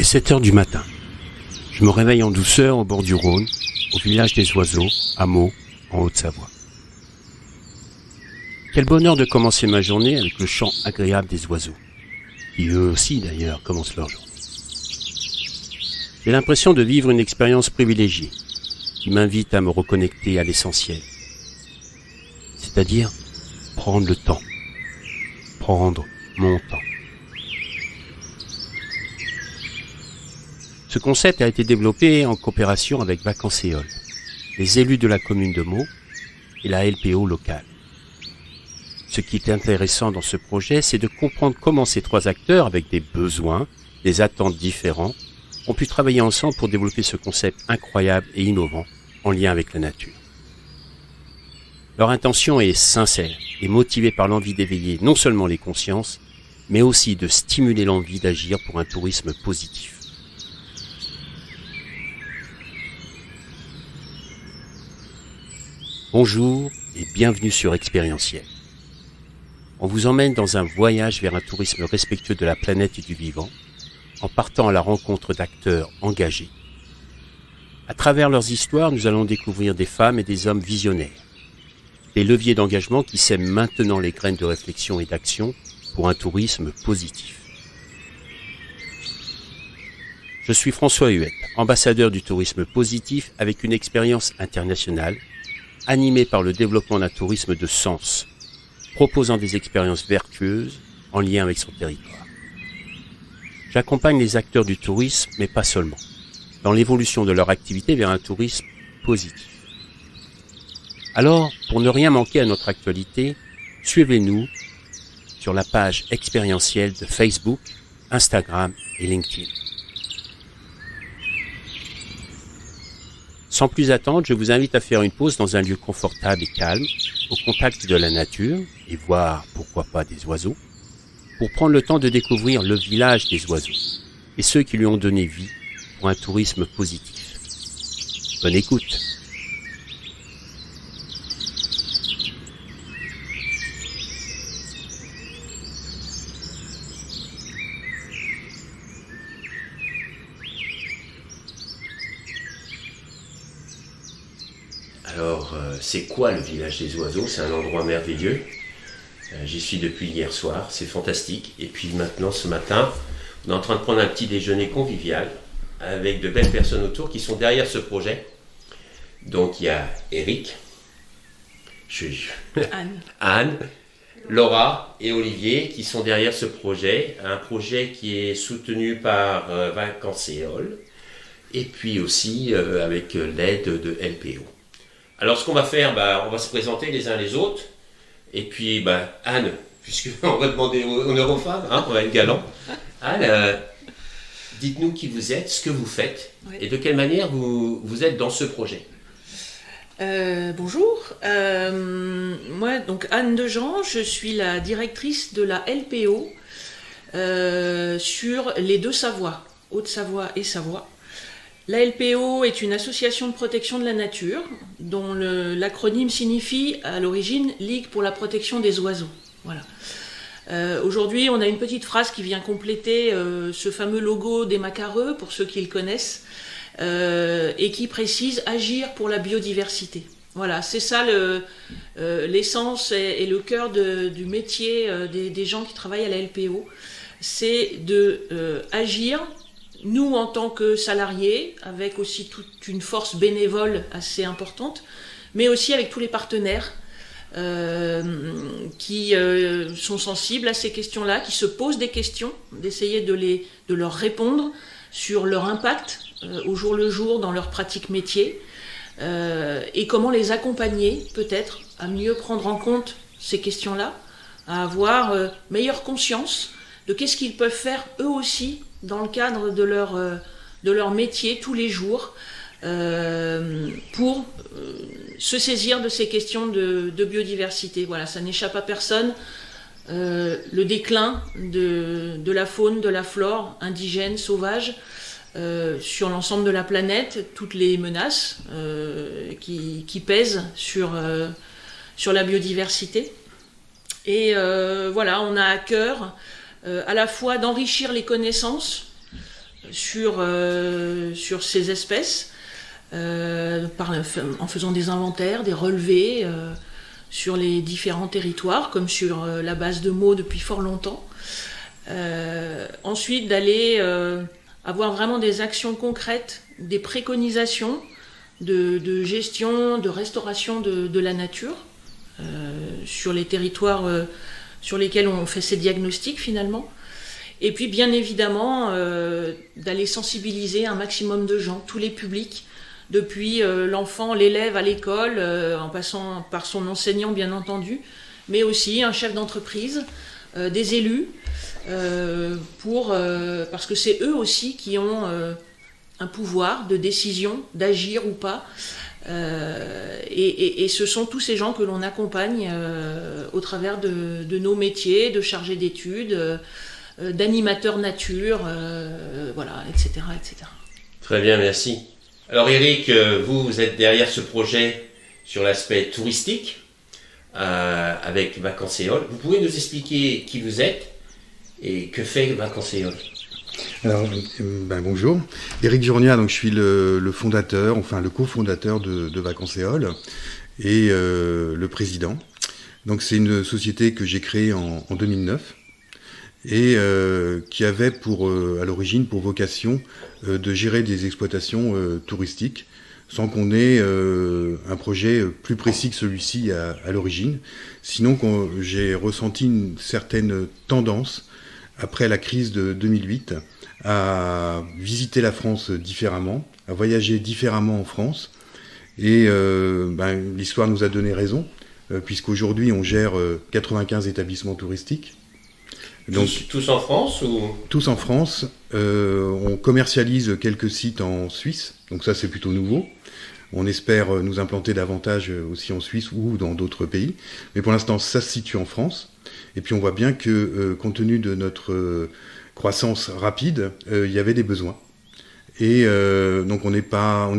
est 7 heures du matin. Je me réveille en douceur au bord du Rhône, au village des oiseaux, à Meaux, en Haute-Savoie. Quel bonheur de commencer ma journée avec le chant agréable des oiseaux, qui eux aussi d'ailleurs commencent leur journée. J'ai l'impression de vivre une expérience privilégiée, qui m'invite à me reconnecter à l'essentiel, c'est-à-dire prendre le temps, prendre mon temps. Ce concept a été développé en coopération avec Vacances-Éole, les élus de la commune de Meaux et la LPO locale. Ce qui est intéressant dans ce projet, c'est de comprendre comment ces trois acteurs, avec des besoins, des attentes différents, ont pu travailler ensemble pour développer ce concept incroyable et innovant en lien avec la nature. Leur intention est sincère et motivée par l'envie d'éveiller non seulement les consciences, mais aussi de stimuler l'envie d'agir pour un tourisme positif. Bonjour et bienvenue sur Expérientiel. On vous emmène dans un voyage vers un tourisme respectueux de la planète et du vivant, en partant à la rencontre d'acteurs engagés. À travers leurs histoires, nous allons découvrir des femmes et des hommes visionnaires, des leviers d'engagement qui sèment maintenant les graines de réflexion et d'action pour un tourisme positif. Je suis François Huette, ambassadeur du tourisme positif avec une expérience internationale, animé par le développement d'un tourisme de sens, proposant des expériences vertueuses en lien avec son territoire. J'accompagne les acteurs du tourisme, mais pas seulement, dans l'évolution de leur activité vers un tourisme positif. Alors, pour ne rien manquer à notre actualité, suivez-nous sur la page expérientielle de Facebook, Instagram et LinkedIn. Sans plus attendre, je vous invite à faire une pause dans un lieu confortable et calme, au contact de la nature, et voir, pourquoi pas, des oiseaux, pour prendre le temps de découvrir le village des oiseaux, et ceux qui lui ont donné vie pour un tourisme positif. Bonne écoute. Alors, c'est quoi le village des oiseaux? C'est un endroit merveilleux. J'y suis depuis hier soir, c'est fantastique. Et puis maintenant, ce matin, on est en train de prendre un petit déjeuner convivial avec de belles personnes autour qui sont derrière ce projet. Donc, il y a Eric, Anne, Laura et Olivier qui sont derrière ce projet. Un projet qui est soutenu par Vacances-Éole et puis aussi avec l'aide de LPO. Alors, ce qu'on va faire, on va se présenter les uns les autres. Et puis, Anne, puisqu'on va demander honneur aux femmes, on va être galant. Anne, dites-nous qui vous êtes, ce que vous faites, oui, et de quelle manière vous êtes dans ce projet. Bonjour, moi, donc Anne Dejean, je suis la directrice de la LPO sur les deux Savoies, Haute-Savoie et Savoie. La LPO est une association de protection de la nature dont l'acronyme signifie à l'origine Ligue pour la protection des oiseaux. Voilà. Aujourd'hui, on a une petite phrase qui vient compléter ce fameux logo des Macareux, pour ceux qui le connaissent, et qui précise agir pour la biodiversité. Voilà, c'est ça l'essence et le cœur du métier des gens qui travaillent à la LPO. C'est agir. Nous, en tant que salariés, avec aussi toute une force bénévole assez importante, mais aussi avec tous les partenaires qui sont sensibles à ces questions-là, qui se posent des questions, d'essayer de leur répondre sur leur impact au jour le jour dans leur pratique métier, et comment les accompagner peut-être à mieux prendre en compte ces questions-là, à avoir meilleure conscience de qu'est-ce qu'ils peuvent faire eux aussi dans le cadre de leur métier tous les jours pour se saisir de ces questions de biodiversité. Voilà, ça n'échappe à personne. Le déclin de la faune, de la flore indigène, sauvage, sur l'ensemble de la planète, toutes les menaces qui pèsent sur la biodiversité. Et voilà, on a à cœur à la fois d'enrichir les connaissances sur ces espèces, en faisant des inventaires, des relevés sur les différents territoires, comme sur la base de Meaux depuis fort longtemps. Ensuite, d'aller avoir vraiment des actions concrètes, des préconisations de gestion, de restauration de la nature sur les territoires sur lesquels on fait ces diagnostics finalement. Et puis bien évidemment d'aller sensibiliser un maximum de gens, tous les publics, depuis l'enfant, l'élève à l'école, en passant par son enseignant bien entendu, mais aussi un chef d'entreprise, des élus, parce que c'est eux aussi qui ont un pouvoir de décision, d'agir ou pas. Et ce sont tous ces gens que l'on accompagne au travers de nos métiers, de chargés d'études, d'animateurs nature, voilà, etc., etc. Très bien, merci. Alors Eric, vous êtes derrière ce projet sur l'aspect touristique avec Vacances-Éole. Vous pouvez nous expliquer qui vous êtes et que fait Vacances-Éole? Alors, bonjour. Éric Journia, donc je suis le fondateur, enfin le cofondateur de Vacances-Éole et le président. Donc c'est une société que j'ai créée en 2009 et qui avait à l'origine pour vocation de gérer des exploitations touristiques sans qu'on ait un projet plus précis que celui-ci à l'origine. Sinon, j'ai ressenti une certaine tendance après la crise de 2008, à visiter la France différemment, à voyager différemment en France. Et l'histoire nous a donné raison, puisqu'aujourd'hui on gère 95 établissements touristiques. Donc, tous en France ou... Tous en France. On commercialise quelques sites en Suisse, donc ça c'est plutôt nouveau. On espère nous implanter davantage aussi en Suisse ou dans d'autres pays. Mais pour l'instant, ça se situe en France. Et puis on voit bien que, compte tenu de notre croissance rapide, il y avait des besoins. Et donc on n'est pas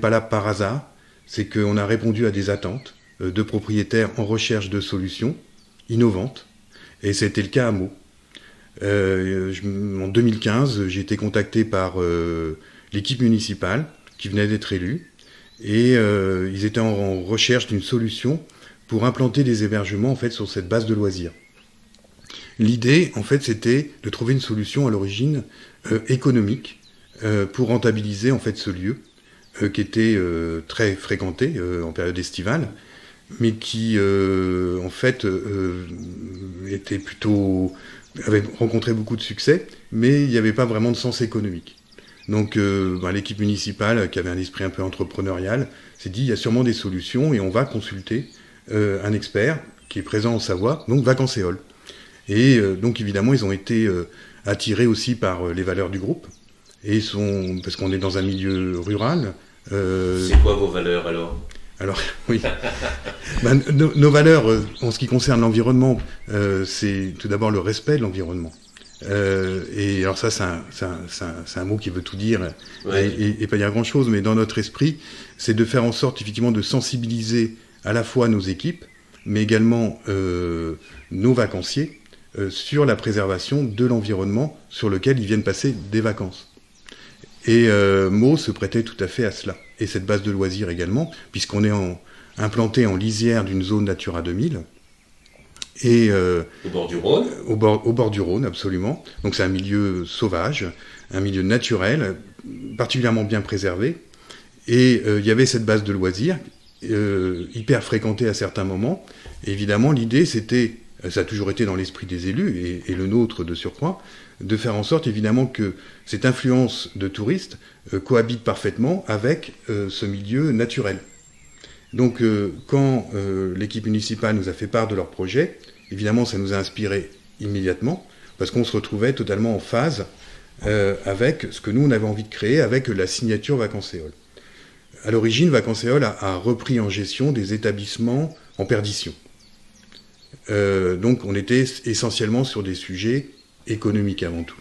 là par hasard. C'est qu'on a répondu à des attentes de propriétaires en recherche de solutions innovantes. Et c'était le cas à Meaux. En 2015, j'ai été contacté par l'équipe municipale qui venait d'être élue. Et ils étaient en recherche d'une solution pour implanter des hébergements en fait sur cette base de loisirs. L'idée, en fait, c'était de trouver une solution à l'origine économique pour rentabiliser en fait ce lieu qui était très fréquenté en période estivale, mais qui en fait avait rencontré beaucoup de succès, mais il n'y avait pas vraiment de sens économique. Donc l'équipe municipale, qui avait un esprit un peu entrepreneurial, s'est dit il y a sûrement des solutions et on va consulter un expert qui est présent en Savoie, donc Vacances-Éole. Et donc évidemment ils ont été attirés aussi par les valeurs du groupe, parce qu'on est dans un milieu rural. C'est quoi vos valeurs alors ? Alors, oui. Nos valeurs, en ce qui concerne l'environnement, c'est tout d'abord le respect de l'environnement. Et alors ça, c'est un mot qui veut tout dire et pas dire grand-chose, mais dans notre esprit, c'est de faire en sorte, effectivement, de sensibiliser à la fois nos équipes, mais également nos vacanciers sur la préservation de l'environnement sur lequel ils viennent passer des vacances. Et Meaux se prêtait tout à fait à cela. Et cette base de loisirs également, puisqu'on est implanté en lisière d'une zone Natura 2000. Et, au bord du Rhône ? Au bord du Rhône, absolument. Donc c'est un milieu sauvage, un milieu naturel, particulièrement bien préservé. Et il y avait cette base de loisirs, hyper fréquentée à certains moments. Et évidemment, l'idée, c'était, ça a toujours été dans l'esprit des élus, et le nôtre de surcroît, de faire en sorte évidemment que cette influence de touristes cohabite parfaitement avec ce milieu naturel. Donc quand l'équipe municipale nous a fait part de leur projet, évidemment ça nous a inspiré immédiatement, parce qu'on se retrouvait totalement en phase avec ce que nous on avait envie de créer avec la signature Vacances-Éole. À l'origine, Vacances-Éole a repris en gestion des établissements en perdition. Donc on était essentiellement sur des sujets économique avant tout.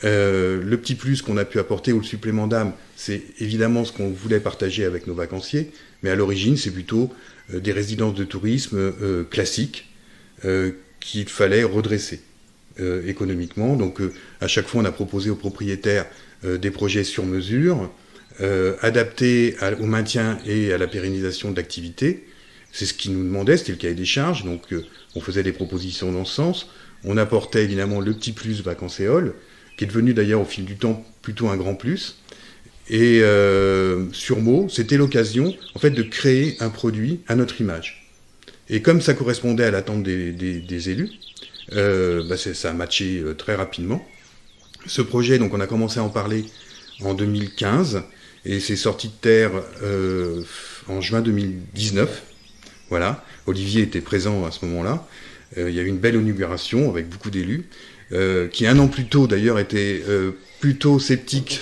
Le petit plus qu'on a pu apporter ou le supplément d'âme, c'est évidemment ce qu'on voulait partager avec nos vacanciers, mais à l'origine, c'est plutôt des résidences de tourisme classiques qu'il fallait redresser. économiquement. Donc à chaque fois, on a proposé aux propriétaires des projets sur mesure, adaptés au maintien et à la pérennisation de l'activité. C'est ce qu'ils nous demandaient, c'était le cahier des charges, donc on faisait des propositions dans ce sens. On apportait évidemment le petit plus vacancéole, qui est devenu d'ailleurs au fil du temps plutôt un grand plus. Et sur Meaux, c'était l'occasion en fait de créer un produit à notre image. Et comme ça correspondait à l'attente des élus, ça a matché très rapidement. Ce projet, donc on a commencé à en parler en 2015 et c'est sorti de terre en juin 2019. Voilà, Olivier était présent à ce moment-là. Il y a eu une belle inauguration avec beaucoup d'élus, qui un an plus tôt d'ailleurs étaient plutôt sceptiques.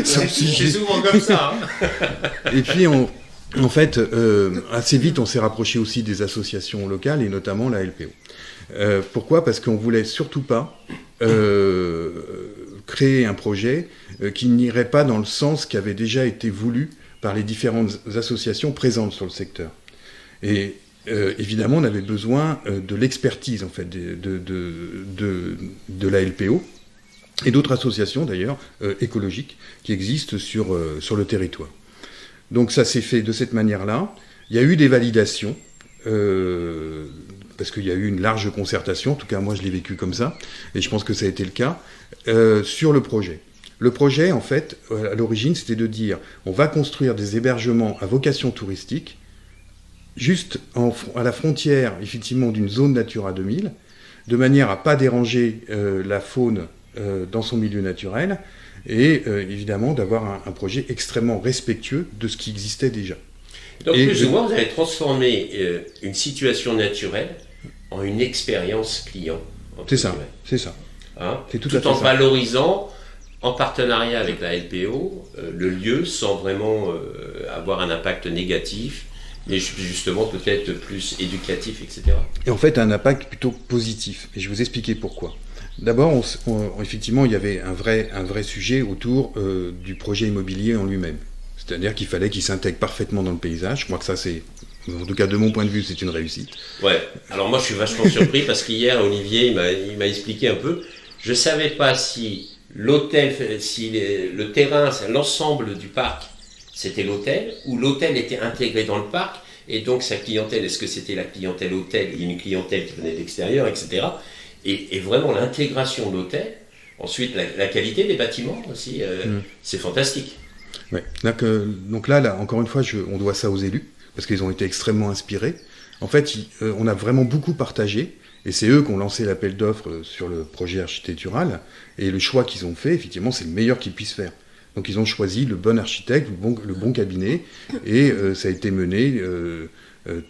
C'est souvent comme ça. Hein. Et puis en fait, assez vite, on s'est rapproché aussi des associations locales et notamment la LPO. Pourquoi ? Parce qu'on voulait surtout pas créer un projet qui n'irait pas dans le sens qui avait déjà été voulu par les différentes associations présentes sur le secteur. Et évidemment, on avait besoin de l'expertise en fait de la LPO et d'autres associations d'ailleurs écologiques qui existent sur le territoire. Donc ça s'est fait de cette manière-là. Il y a eu des validations. Parce qu'il y a eu une large concertation, en tout cas moi je l'ai vécu comme ça, et je pense que ça a été le cas, sur le projet. Le projet, en fait, à l'origine, c'était de dire, on va construire des hébergements à vocation touristique, juste à la frontière, effectivement, d'une zone Natura 2000, de manière à ne pas déranger la faune dans son milieu naturel, et évidemment d'avoir un projet extrêmement respectueux de ce qui existait déjà. Donc, plus ou moins, vous avez transformé une situation naturelle en une expérience client. C'est ça, c'est ça. Hein, tout en valorisant, en partenariat avec la LPO, le lieu sans vraiment avoir un impact négatif, mais justement peut-être plus éducatif, etc. Et en fait, un impact plutôt positif. Et je vais vous expliquer pourquoi. D'abord, effectivement, il y avait un vrai sujet autour du projet immobilier en lui-même. C'est-à-dire qu'il fallait qu'il s'intègre parfaitement dans le paysage. Je crois que ça, c'est, en tout cas de mon point de vue, c'est une réussite. Ouais, alors moi je suis vachement surpris parce qu'hier, Olivier, il m'a expliqué un peu. Je ne savais pas si l'hôtel, le terrain, l'ensemble du parc, c'était l'hôtel, ou l'hôtel était intégré dans le parc, et donc sa clientèle, est-ce que c'était la clientèle hôtel, une clientèle qui venait de l'extérieur, etc. Et vraiment l'intégration de l'hôtel, ensuite la qualité des bâtiments aussi, c'est fantastique. Ouais. Donc là, encore une fois, on doit ça aux élus, parce qu'ils ont été extrêmement inspirés. En fait, on a vraiment beaucoup partagé, et c'est eux qui ont lancé l'appel d'offres sur le projet architectural, et le choix qu'ils ont fait, effectivement, c'est le meilleur qu'ils puissent faire. Donc ils ont choisi le bon architecte, le bon cabinet, et ça a été mené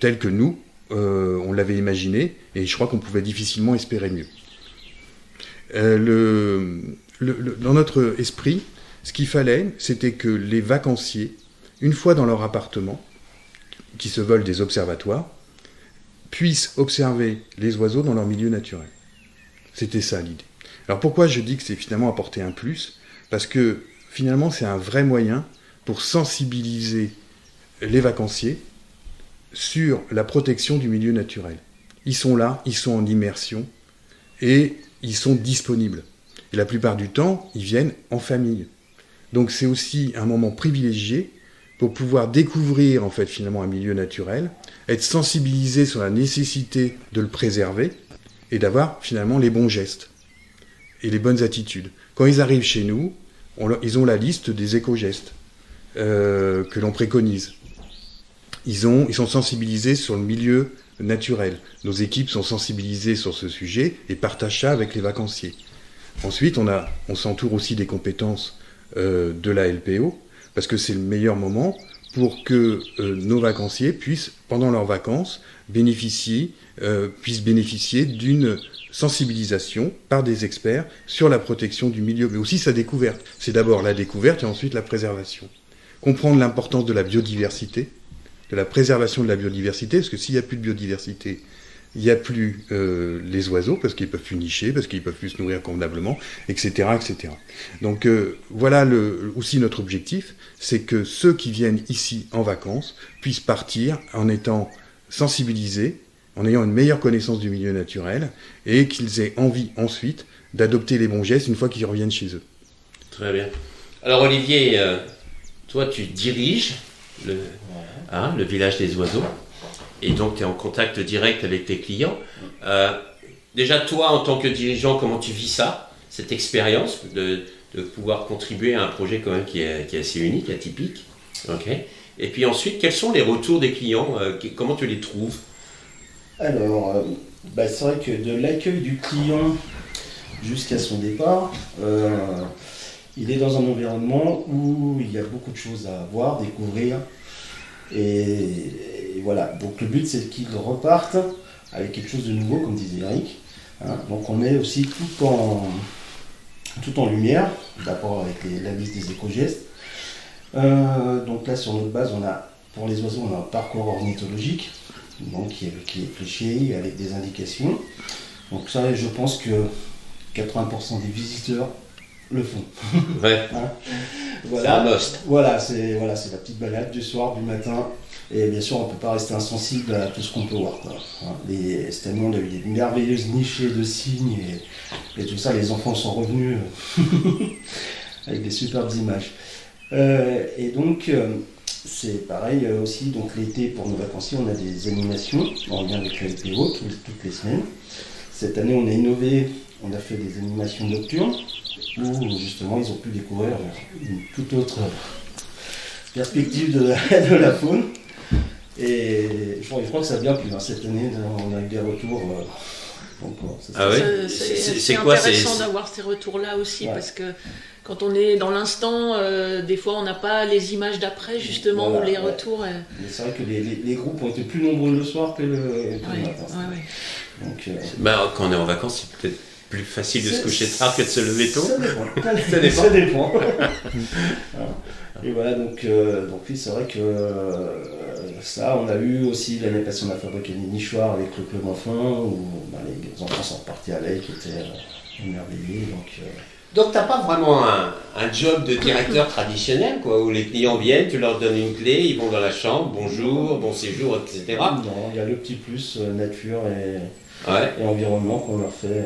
tel que nous, on l'avait imaginé, et je crois qu'on pouvait difficilement espérer mieux. Dans notre esprit, ce qu'il fallait, c'était que les vacanciers, une fois dans leur appartement, qui se veulent des observatoires, puissent observer les oiseaux dans leur milieu naturel. C'était ça l'idée. Alors pourquoi je dis que c'est finalement apporter un plus ? Parce que finalement c'est un vrai moyen pour sensibiliser les vacanciers sur la protection du milieu naturel. Ils sont là, ils sont en immersion et ils sont disponibles. Et la plupart du temps, ils viennent en famille. Donc c'est aussi un moment privilégié pour pouvoir découvrir en fait finalement un milieu naturel, être sensibilisé sur la nécessité de le préserver et d'avoir finalement les bons gestes et les bonnes attitudes. Quand ils arrivent chez nous, ils ont la liste des éco-gestes que l'on préconise. Ils sont sensibilisés sur le milieu naturel. Nos équipes sont sensibilisées sur ce sujet et partagent ça avec les vacanciers. Ensuite, on s'entoure aussi des compétences de la LPO, parce que c'est le meilleur moment pour que nos vacanciers puissent, pendant leurs vacances, puissent bénéficier d'une sensibilisation par des experts sur la protection du milieu, mais aussi sa découverte. C'est d'abord la découverte et ensuite la préservation. Comprendre l'importance de la biodiversité, de la préservation de la biodiversité, parce que s'il n'y a plus de biodiversité, il n'y a plus les oiseaux, parce qu'ils ne peuvent plus nicher, parce qu'ils ne peuvent plus se nourrir convenablement, etc. etc. Donc voilà aussi notre objectif, c'est que ceux qui viennent ici en vacances puissent partir en étant sensibilisés en ayant une meilleure connaissance du milieu naturel, et qu'ils aient envie ensuite d'adopter les bons gestes une fois qu'ils reviennent chez eux. Très bien. Alors Olivier, toi tu diriges le village des oiseaux, et donc tu es en contact direct avec tes clients. Déjà toi, en tant que dirigeant, comment tu vis ça, cette expérience de pouvoir contribuer à un projet quand même qui est assez unique, atypique, okay. Et puis ensuite, quels sont les retours des clients, comment tu les trouves? Alors, c'est vrai que de l'accueil du client jusqu'à son départ, il est dans un environnement où il y a beaucoup de choses à voir, découvrir. Et voilà, donc le but c'est qu'ils repartent avec quelque chose de nouveau, comme disait Eric. Donc on met aussi tout en lumière, d'abord avec la liste des éco-gestes. Donc là sur notre base, pour les oiseaux, on a un parcours ornithologique, donc qui est fléché avec des indications. Donc ça, je pense que 80% des visiteurs le font. Ouais. Voilà. C'est un must. Voilà, c'est la petite balade du soir, du matin. Et bien sûr, on ne peut pas rester insensible à tout ce qu'on peut voir, quoi. Cette année, on a eu des merveilleuses nichées de cygnes et tout ça. Les enfants sont revenus avec des superbes images. Et donc, c'est pareil aussi. Donc l'été, pour nos vacanciers, on a des animations en lien avec la LPO toutes les semaines. Cette année, on a innové. On a fait des animations nocturnes où justement ils ont pu découvrir une toute autre perspective de la faune. Et je crois que ça a bien plu. Cette année, on a eu des retours. C'est quoi, intéressant d'avoir ces retours-là aussi, parce que quand on est dans l'instant, des fois on n'a pas les images d'après, justement, ou les retours. Mais c'est vrai que les groupes ont été plus nombreux le soir que le matin. Donc, quand on est en vacances, c'est peut-être plus facile de se coucher tard que de se lever tôt. Ça dépend. Et voilà, donc oui, c'est vrai que ça, on a eu aussi l'année passée, on a fabriqué des nichoirs avec le club enfant, où les enfants sont repartis à l'œil, qui étaient émerveillés. Donc t'as pas vraiment un job de directeur traditionnel, quoi, où les clients viennent, tu leur donnes une clé, ils vont dans la chambre, bonjour, bon séjour, etc. Non, il y a le petit plus nature et environnement qu'on leur fait.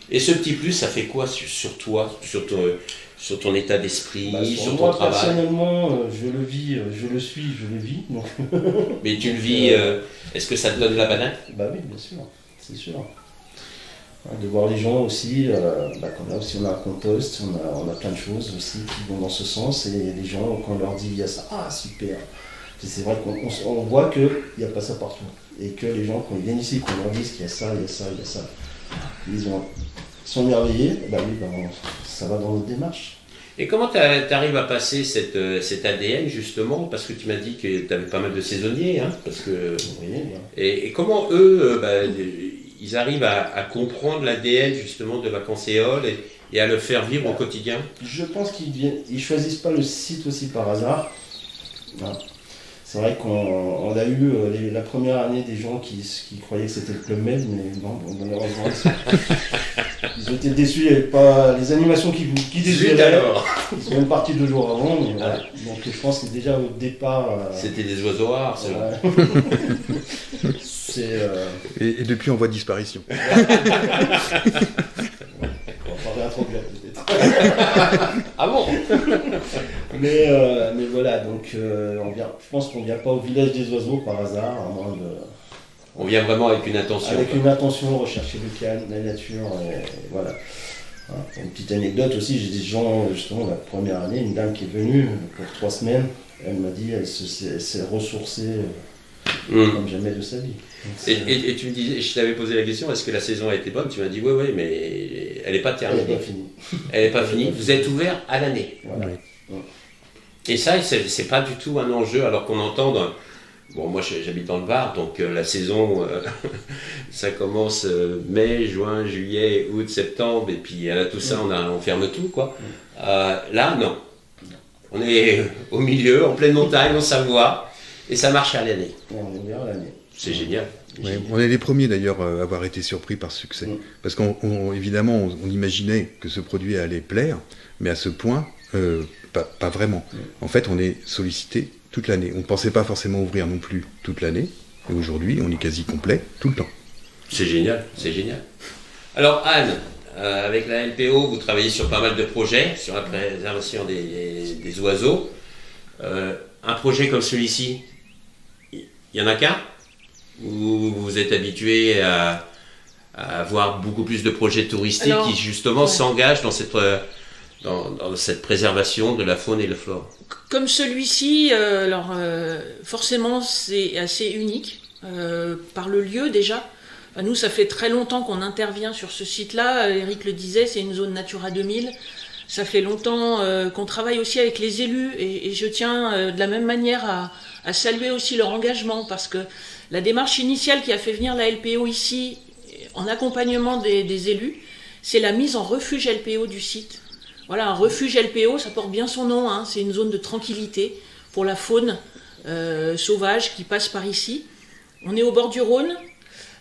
Et ce petit plus, ça fait quoi sur toi, sur ton état d'esprit, sur ton moi, travail? Personnellement, je le vis, je le suis, je le vis. Donc... Mais tu le vis, est-ce que ça te donne la banane? Bah oui, bien sûr, c'est sûr. De voir les gens aussi, qu'on a aussi, on a un compost, on a plein de choses aussi qui vont dans ce sens, et les gens, quand on leur dit il y a ça, ah super. C'est vrai qu'on voit qu'il n'y a pas ça partout, et que les gens, quand ils viennent ici, qu'on leur dise qu'il y a ça, il y a ça, il y a ça, ils sont émerveillés, ça va dans notre démarche. Et comment tu arrives à passer cet ADN justement, parce que tu m'as dit que tu avais pas mal de saisonniers, parce que... Oui, et comment eux, ils arrivent à comprendre l'ADN justement de Vacances-Éole et à le faire vivre au quotidien? Je pense qu'ils choisissent pas le site aussi par hasard. C'est vrai qu'on a eu la première année des gens qui croyaient que c'était le Club Med, mais non, malheureusement, ils ont été déçus, il n'y avait pas les animations qui désiraient. Ils sont même partis 2 jours avant, mais voilà. Donc je pense que déjà au départ... C'était des oiseaux rares, ceux-là. Et depuis, on voit disparition. On va parler un trop bien, peut-être. Ah bon? Mais voilà, donc je pense qu'on ne vient pas au village des oiseaux par hasard, à moins de... On vient vraiment avec une intention. Avec une intention, rechercher le calme, la nature, et voilà. Une petite anecdote aussi, j'ai des gens, justement, la première année, une dame qui est venue pour 3 semaines, elle m'a dit elle s'est ressourcée comme jamais de sa vie. Et tu me disais, je t'avais posé la question, est-ce que la saison a été bonne? Tu m'as dit oui, mais elle n'est pas terminée. Elle n'est pas finie. Elle n'est pas finie. Vous êtes ouvert à l'année. Voilà. Oui. Et ça, c'est pas du tout un enjeu, alors qu'on entend... Bon, moi j'habite dans le Var, donc la saison, ça commence mai, juin, juillet, août, septembre, et puis à tout ça, on ferme tout, quoi. Là, non. On est au milieu, en pleine montagne, en Savoie, et ça marche à l'année. On est ouvert à l'année. C'est génial. Oui, on est les premiers d'ailleurs à avoir été surpris par ce succès. Parce qu'évidemment, on imaginait que ce produit allait plaire, mais à ce point, pas vraiment. En fait, on est sollicité toute l'année. On ne pensait pas forcément ouvrir non plus toute l'année, Et aujourd'hui, on est quasi complet tout le temps. C'est génial, c'est génial. Alors Anne, avec la LPO, vous travaillez sur pas mal de projets, sur la préservation des oiseaux. Un projet comme celui-ci, il y en a qu'un? Ou vous êtes habitué à avoir beaucoup plus de projets touristiques qui justement s'engagent dans cette préservation de la faune et la flore? Comme celui-ci, forcément c'est assez unique, par le lieu déjà. Nous, ça fait très longtemps qu'on intervient sur ce site-là. Eric le disait, c'est une zone Natura 2000. Ça fait longtemps qu'on travaille aussi avec les élus et je tiens de la même manière à saluer aussi leur engagement parce que la démarche initiale qui a fait venir la LPO ici, en accompagnement des élus, c'est la mise en refuge LPO du site. Voilà, un refuge LPO, ça porte bien son nom, hein, c'est une zone de tranquillité pour la faune sauvage qui passe par ici. On est au bord du Rhône.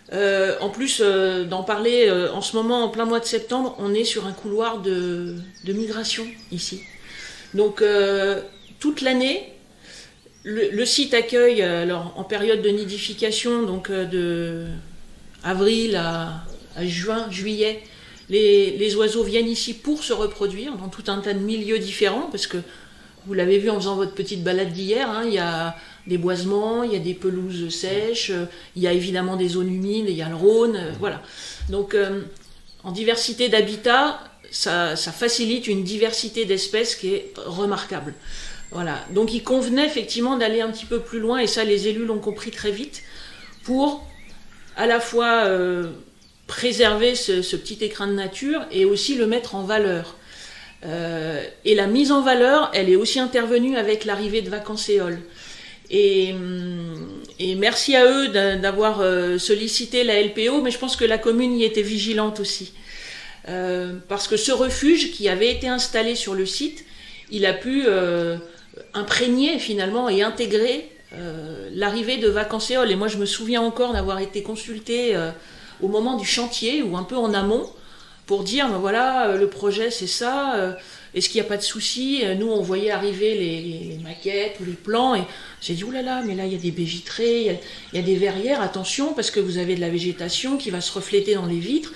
En plus d'en parler en ce moment, en plein mois de septembre, on est sur un couloir de migration ici. Donc toute l'année, le site accueille, alors, en période de nidification, donc de avril à juin, juillet, les oiseaux viennent ici pour se reproduire dans tout un tas de milieux différents, parce que vous l'avez vu en faisant votre petite balade d'hier, hein, il y a des boisements, il y a des pelouses sèches, il y a évidemment des zones humides, il y a le Rhône, voilà. Donc en diversité d'habitats, ça facilite une diversité d'espèces qui est remarquable. Voilà. Donc il convenait effectivement d'aller un petit peu plus loin, et ça les élus l'ont compris très vite, pour à la fois préserver ce petit écrin de nature et aussi le mettre en valeur. Et la mise en valeur, elle est aussi intervenue avec l'arrivée de Vacances-Éole. Et merci à eux d'avoir sollicité la LPO, mais je pense que la commune y était vigilante aussi. Parce que ce refuge qui avait été installé sur le site, il a pu imprégner finalement et intégrer l'arrivée de Vacances-Éole. Et moi je me souviens encore d'avoir été consultée au moment du chantier, ou un peu en amont, pour dire, ben voilà, le projet c'est ça, est-ce qu'il n'y a pas de souci? Nous on voyait arriver les maquettes ou les plans, et j'ai dit, oulala, mais là il y a des baies vitrées, il y a des verrières, attention, parce que vous avez de la végétation qui va se refléter dans les vitres,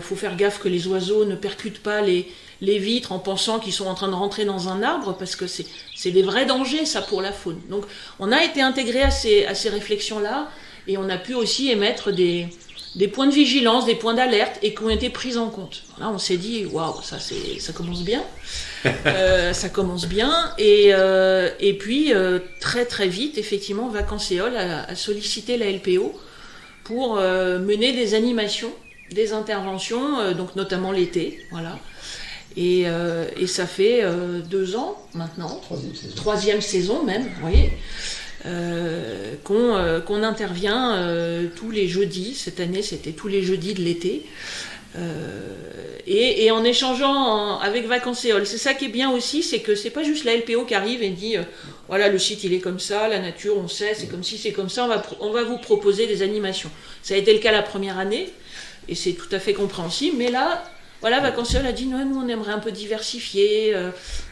faut faire gaffe que les oiseaux ne percutent pas les vitres en pensant qu'ils sont en train de rentrer dans un arbre, parce que c'est des vrais dangers ça pour la faune. Donc on a été intégré à ces réflexions-là, et on a pu aussi émettre des points de vigilance, des points d'alerte, et qui ont été pris en compte. Là, on s'est dit, waouh, ça commence bien. Ça commence bien. Et puis, très très vite, effectivement, Vacances-Éole a sollicité la LPO pour mener des animations, des interventions, donc notamment l'été. Voilà. Et ça fait 2 ans maintenant. Troisième saison même, vous voyez. Qu'on intervient tous les jeudis. Cette année, c'était tous les jeudis de l'été. Et en échangeant avec Vacances-Éole. C'est ça qui est bien aussi, c'est que c'est pas juste la LPO qui arrive et dit voilà, le site il est comme ça, la nature on sait, c'est comme si c'est comme ça, on va vous proposer des animations. Ça a été le cas la première année, et c'est tout à fait compréhensible, mais là, voilà, Vacances-Éole a dit non, nous on aimerait un peu diversifier,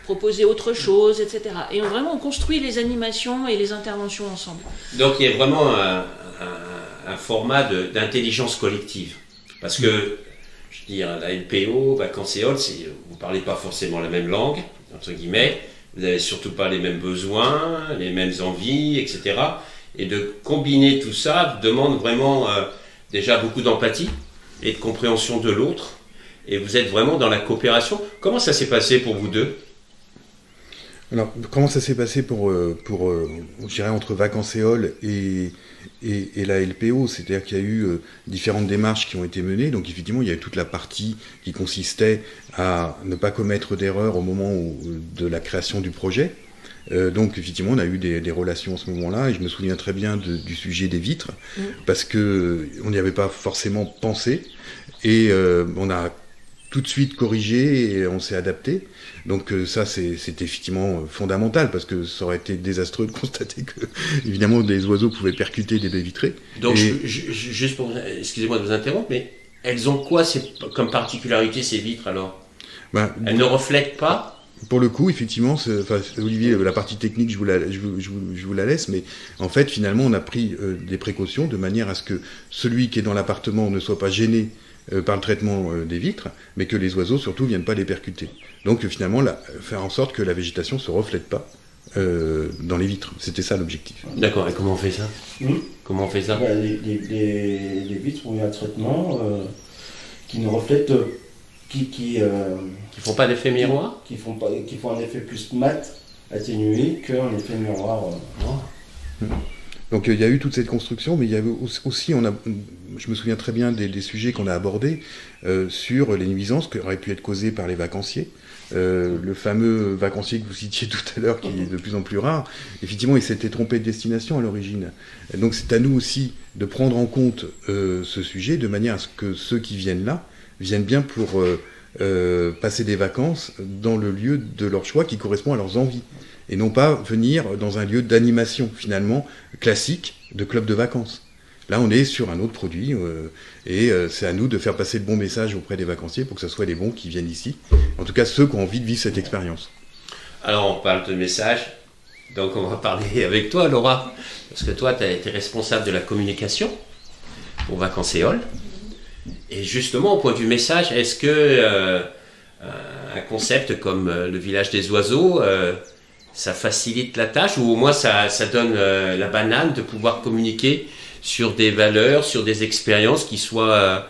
proposer autre chose, etc. Et on construit les animations et les interventions ensemble. Donc il y a vraiment un format d'intelligence collective. Parce que, je veux dire, la LPO, Vacances-Éole, vous ne parlez pas forcément la même langue, entre guillemets, vous n'avez surtout pas les mêmes besoins, les mêmes envies, etc. Et de combiner tout ça demande vraiment déjà beaucoup d'empathie et de compréhension de l'autre. Et vous êtes vraiment dans la coopération. Comment ça s'est passé pour vous deux? Alors, comment ça s'est passé je dirais, entre Vacances-Éole et la LPO? C'est-à-dire qu'il y a eu différentes démarches qui ont été menées. Donc, effectivement, il y a eu toute la partie qui consistait à ne pas commettre d'erreur au moment de la création du projet. Donc, effectivement, on a eu des relations à ce moment-là. Et je me souviens très bien du sujet des vitres, parce qu'on n'y avait pas forcément pensé. Et on a tout de suite corrigé et on s'est adapté. Donc ça, c'est effectivement fondamental, parce que ça aurait été désastreux de constater que, évidemment, des oiseaux pouvaient percuter des baies vitrées. Donc, juste pour, excusez-moi de vous interrompre, mais elles ont quoi comme particularité, ces vitres, alors? Elles ne reflètent pas? pour le coup, effectivement, Olivier, la partie technique, je vous la laisse, mais en fait, finalement, on a pris des précautions de manière à ce que celui qui est dans l'appartement ne soit pas gêné par le traitement des vitres, mais que les oiseaux, surtout, ne viennent pas les percuter. Donc, finalement, faire en sorte que la végétation ne se reflète pas dans les vitres. C'était ça l'objectif. D'accord, et comment on fait ça Comment on fait ça Les vitres ont eu un traitement qui ne reflète... qui font pas d'effet miroir, qui font un effet plus mat, atténué, qu'un effet miroir. Donc il y a eu toute cette construction, mais il y avait aussi, je me souviens très bien des sujets qu'on a abordés sur les nuisances qui auraient pu être causées par les vacanciers. Le fameux vacancier que vous citiez tout à l'heure, qui est de plus en plus rare, effectivement, il s'était trompé de destination à l'origine. Donc c'est à nous aussi de prendre en compte ce sujet, de manière à ce que ceux qui viennent là viennent bien pour passer des vacances dans le lieu de leur choix qui correspond à leurs envies. Et non pas venir dans un lieu d'animation, finalement, classique de club de vacances. Là, on est sur un autre produit, et c'est à nous de faire passer le bon message auprès des vacanciers pour que ce soit les bons qui viennent ici. En tout cas, ceux qui ont envie de vivre cette expérience. Alors, on parle de message, donc on va parler avec toi, Laura, parce que toi, tu as été responsable de la communication pour Vacancéole. Et justement, au point de vue message, est-ce que un concept comme le village des oiseaux, ça facilite la tâche, ou au moins ça donne la banane de pouvoir communiquer sur des valeurs, sur des expériences qui soient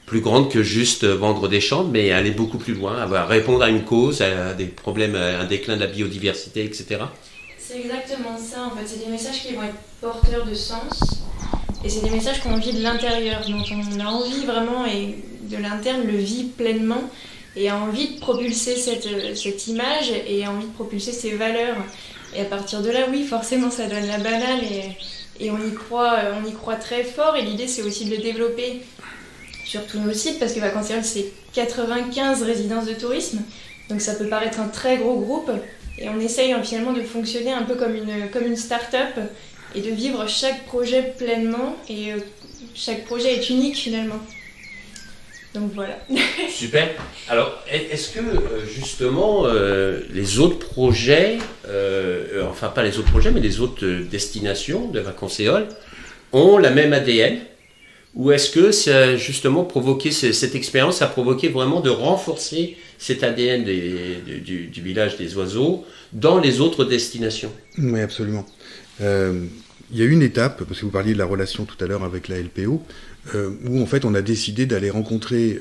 plus grandes que juste vendre des chambres, mais aller beaucoup plus loin, répondre à une cause, à des problèmes, à un déclin de la biodiversité, etc. C'est exactement ça, en fait. C'est des messages qui vont être porteurs de sens. Et c'est des messages qu'on vit de l'intérieur, dont on a envie vraiment, et de l'interne le vit pleinement, et a envie de propulser cette image, et a envie de propulser ces valeurs. Et à partir de là, oui, forcément, ça donne la banane, et on y croit très fort. Et l'idée, c'est aussi de le développer sur tous nos sites, parce que Vacancéole, c'est 95 résidences de tourisme, donc ça peut paraître un très gros groupe, et on essaye finalement de fonctionner un peu comme une start-up, et de vivre chaque projet pleinement, et chaque projet est unique finalement. Donc voilà. Super. Alors, est-ce que justement les autres projets, enfin pas les autres projets, mais les autres destinations de Vacancéole ont la même ADN, ou est-ce que ça, justement, cette expérience a provoqué vraiment de renforcer cet ADN du village des oiseaux dans les autres destinations? Oui, absolument. Il y a une étape, parce que vous parliez de la relation tout à l'heure avec la LPO, où en fait on a décidé d'aller rencontrer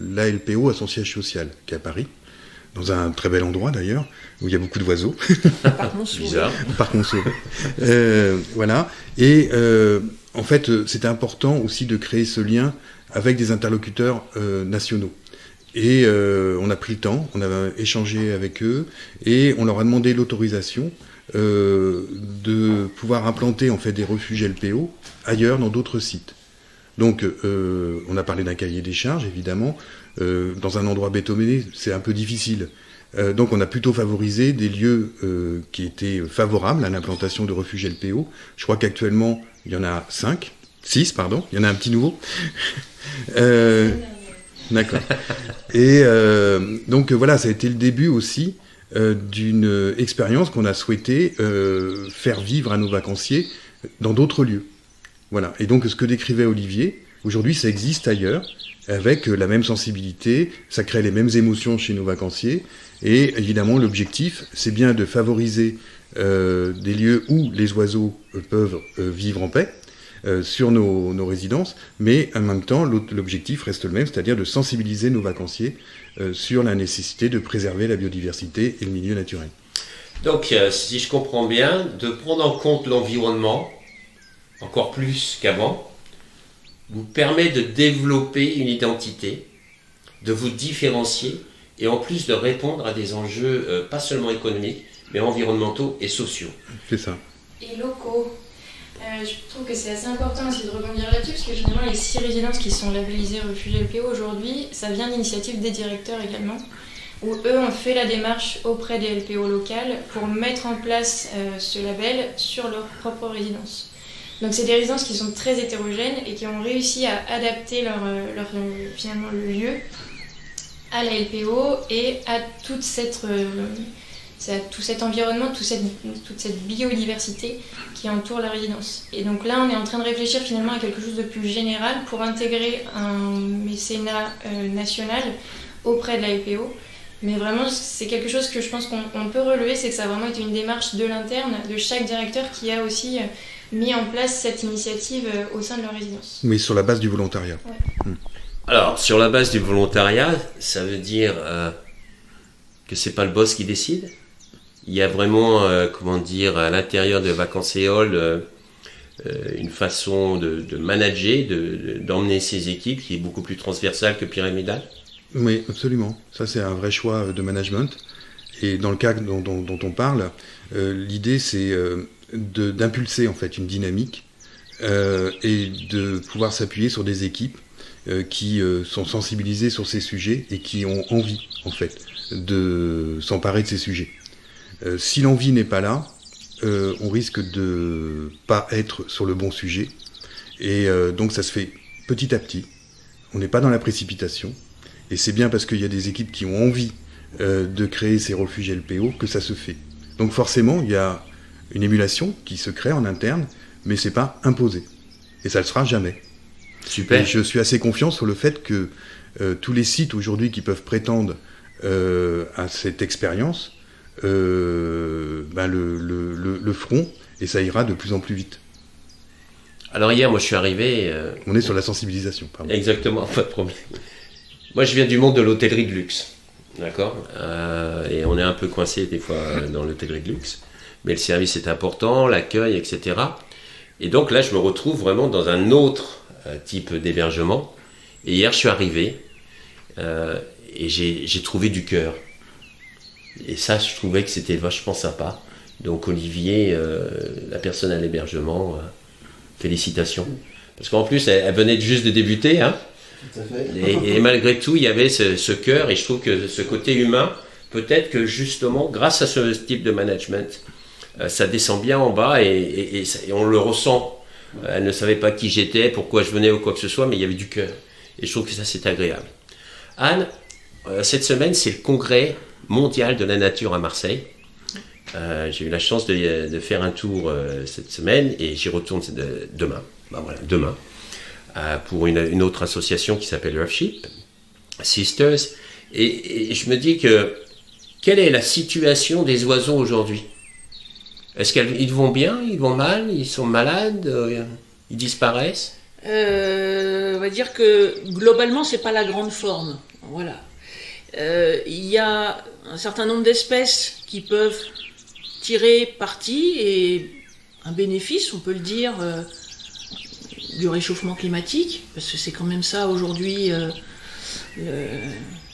la LPO à son siège social, qui est à Paris, dans un très bel endroit d'ailleurs, où il y a beaucoup d'oiseaux. Par Monceau. Bizarre. Par Monceau. Voilà. Et en fait, c'était important aussi de créer ce lien avec des interlocuteurs nationaux. Et on a pris le temps, on a échangé avec eux, et on leur a demandé l'autorisation de pouvoir implanter en fait des refuges LPO ailleurs dans d'autres sites. Donc on a parlé d'un cahier des charges évidemment, dans un endroit bétonné c'est un peu difficile, donc on a plutôt favorisé des lieux qui étaient favorables à l'implantation de refuges LPO. Je crois qu'actuellement il y en a 6, il y en a un petit nouveau. D'accord. Et donc voilà, ça a été le début aussi d'une expérience qu'on a souhaité faire vivre à nos vacanciers dans d'autres lieux. Voilà. Et donc ce que décrivait Olivier, aujourd'hui ça existe ailleurs, avec la même sensibilité, ça crée les mêmes émotions chez nos vacanciers, et évidemment l'objectif c'est bien de favoriser des lieux où les oiseaux peuvent vivre en paix, sur nos résidences, mais en même temps l'objectif reste le même, c'est-à-dire de sensibiliser nos vacanciers sur la nécessité de préserver la biodiversité et le milieu naturel. Donc si je comprends bien, de prendre en compte l'environnement, encore plus qu'avant, vous permet de développer une identité, de vous différencier, et en plus de répondre à des enjeux pas seulement économiques, mais environnementaux et sociaux. C'est ça. Et locaux. Je trouve que c'est assez important aussi de rebondir là-dessus, parce que généralement les 6 résidences qui sont labellisées refuges LPO aujourd'hui, ça vient d'initiatives des directeurs également, où eux ont fait la démarche auprès des LPO locales pour mettre en place ce label sur leur propre résidence. Donc c'est des résidences qui sont très hétérogènes et qui ont réussi à adapter finalement le lieu à la LPO et à tout cet environnement, toute cette biodiversité qui entoure la résidence. Et donc là, on est en train de réfléchir finalement à quelque chose de plus général pour intégrer un mécénat national auprès de la LPO. Mais vraiment, c'est quelque chose que je pense qu'on peut relever, c'est que ça a vraiment été une démarche de l'interne, de chaque directeur qui a aussi mis en place cette initiative au sein de leur résidence. Mais sur la base du volontariat. Ouais. Alors, sur la base du volontariat, ça veut dire que c'est pas le boss qui décide. Il y a vraiment, à l'intérieur de Vacances et Halles, une façon de manager, d'emmener ses équipes qui est beaucoup plus transversale que pyramidale. Oui, absolument. Ça, c'est un vrai choix de management. Et dans le cas dont on parle, l'idée, c'est d'impulser en fait une dynamique et de pouvoir s'appuyer sur des équipes qui sont sensibilisées sur ces sujets et qui ont envie, en fait, de s'emparer de ces sujets. Si l'envie n'est pas là, on risque de pas être sur le bon sujet. Et donc ça se fait petit à petit. On n'est pas dans la précipitation. Et c'est bien parce qu'il y a des équipes qui ont envie de créer ces refuges LPO que ça se fait. Donc forcément, il y a une émulation qui se crée en interne, mais c'est pas imposé. Et ça ne le sera jamais. Super. Et je suis assez confiant sur le fait que tous les sites aujourd'hui qui peuvent prétendre à cette expérience le feront et ça ira de plus en plus vite. Alors hier, moi je suis arrivé... On est sur la sensibilisation, pardon. Exactement, pas de problème. Moi je viens du monde de l'hôtellerie de luxe, d'accord, et on est un peu coincé des fois dans l'hôtellerie de luxe, mais le service est important, l'accueil, etc. Et donc là je me retrouve vraiment dans un autre type d'hébergement. Et hier je suis arrivé et j'ai trouvé du cœur. Et ça, je trouvais que c'était vachement sympa. Donc Olivier, la personne à l'hébergement, félicitations. Parce qu'en plus, elle venait juste de débuter. Hein. Tout à fait. Et malgré tout, il y avait ce cœur. Et je trouve que ce côté humain, peut-être que justement, grâce à ce type de management, ça descend bien en bas et on le ressent. Elle ne savait pas qui j'étais, pourquoi je venais ou quoi que ce soit, mais il y avait du cœur. Et je trouve que ça, c'est agréable. Anne, cette semaine, c'est le congrès mondial de la nature à Marseille. J'ai eu la chance de faire un tour cette semaine et j'y retourne demain. Demain. Pour une autre association qui s'appelle Earthship Sisters. Et je me dis que quelle est la situation des oiseaux aujourd'hui? Est-ce qu'ils vont bien? Ils vont mal? Ils sont malades? Ils disparaissent? On va dire que globalement, c'est pas la grande forme. Voilà. Il y a un certain nombre d'espèces qui peuvent tirer parti et un bénéfice, on peut le dire, du réchauffement climatique, parce que c'est quand même ça aujourd'hui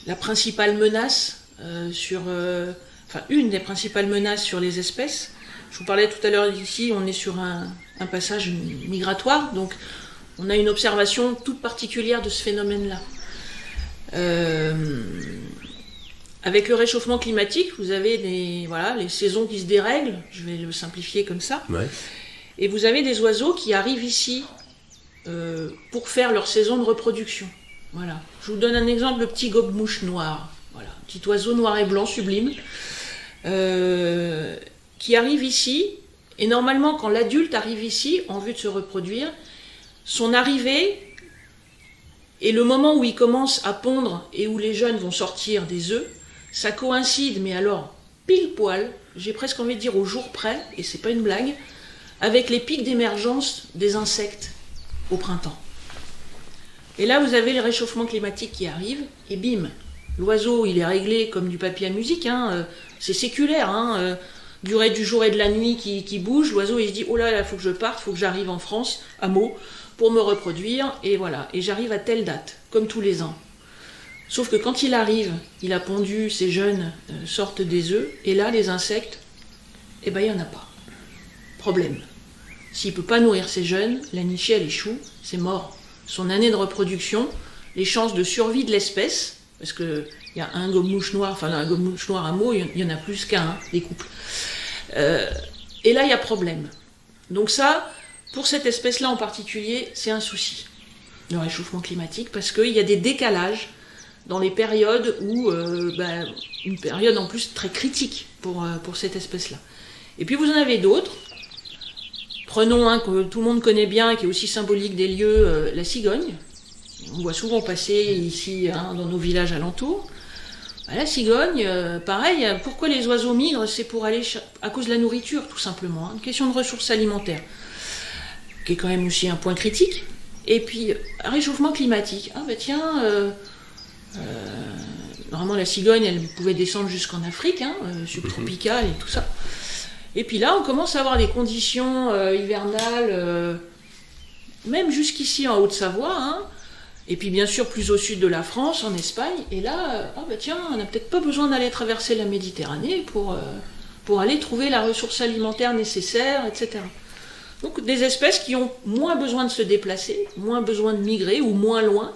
la principale menace une des principales menaces sur les espèces. Je vous parlais tout à l'heure d'ici, on est sur un passage migratoire, donc on a une observation toute particulière de ce phénomène-là. Avec le réchauffement climatique, vous avez les saisons qui se dérèglent, je vais le simplifier comme ça, Ouais. et vous avez des oiseaux qui arrivent ici pour faire leur saison de reproduction. Voilà. Je vous donne un exemple, le petit gobe-mouche noir, voilà, un petit oiseau noir et blanc sublime, qui arrive ici, et normalement quand l'adulte arrive ici en vue de se reproduire, son arrivée et le moment où il commence à pondre et où les jeunes vont sortir des œufs, ça coïncide, mais alors pile poil, j'ai presque envie de dire au jour près, et c'est pas une blague, avec les pics d'émergence des insectes au printemps. Et là vous avez le réchauffement climatique qui arrive, et bim, l'oiseau il est réglé comme du papier à musique, c'est séculaire, durée du jour et de la nuit qui bouge, l'oiseau il se dit oh là là, faut que je parte, faut que j'arrive en France, à Meaux, pour me reproduire, et voilà, et j'arrive à telle date, comme tous les ans. Sauf que quand il arrive, il a pondu, ses jeunes sortent des œufs, et là, les insectes, il n'y en a pas. Problème. S'il ne peut pas nourrir ses jeunes, la nichée, elle échoue, c'est mort. Son année de reproduction, les chances de survie de l'espèce, parce qu'il y a un gobe-mouche noir, un gobe-mouche noir à Meaux, il y en a plus qu'un, des couples. Et là, il y a problème. Donc ça, pour cette espèce-là en particulier, c'est un souci, le réchauffement climatique, parce qu'il y a des décalages dans les périodes où, une période en plus très critique pour cette espèce-là. Et puis vous en avez d'autres. Prenons un que tout le monde connaît bien, qui est aussi symbolique des lieux, la cigogne. On voit souvent passer ici dans nos villages alentours. La cigogne, pareil, pourquoi les oiseaux migrent? C'est pour aller à cause de la nourriture, tout simplement. Une question de ressources alimentaires, qui est quand même aussi un point critique. Et puis, réchauffement climatique. Normalement, la cigogne, elle pouvait descendre jusqu'en Afrique, subtropicale et tout ça. Et puis là, on commence à avoir des conditions hivernales, même jusqu'ici en Haute-Savoie, et puis bien sûr plus au sud de la France, en Espagne. Et là, on n'a peut-être pas besoin d'aller traverser la Méditerranée pour aller trouver la ressource alimentaire nécessaire, etc. Donc des espèces qui ont moins besoin de se déplacer, moins besoin de migrer ou moins loin,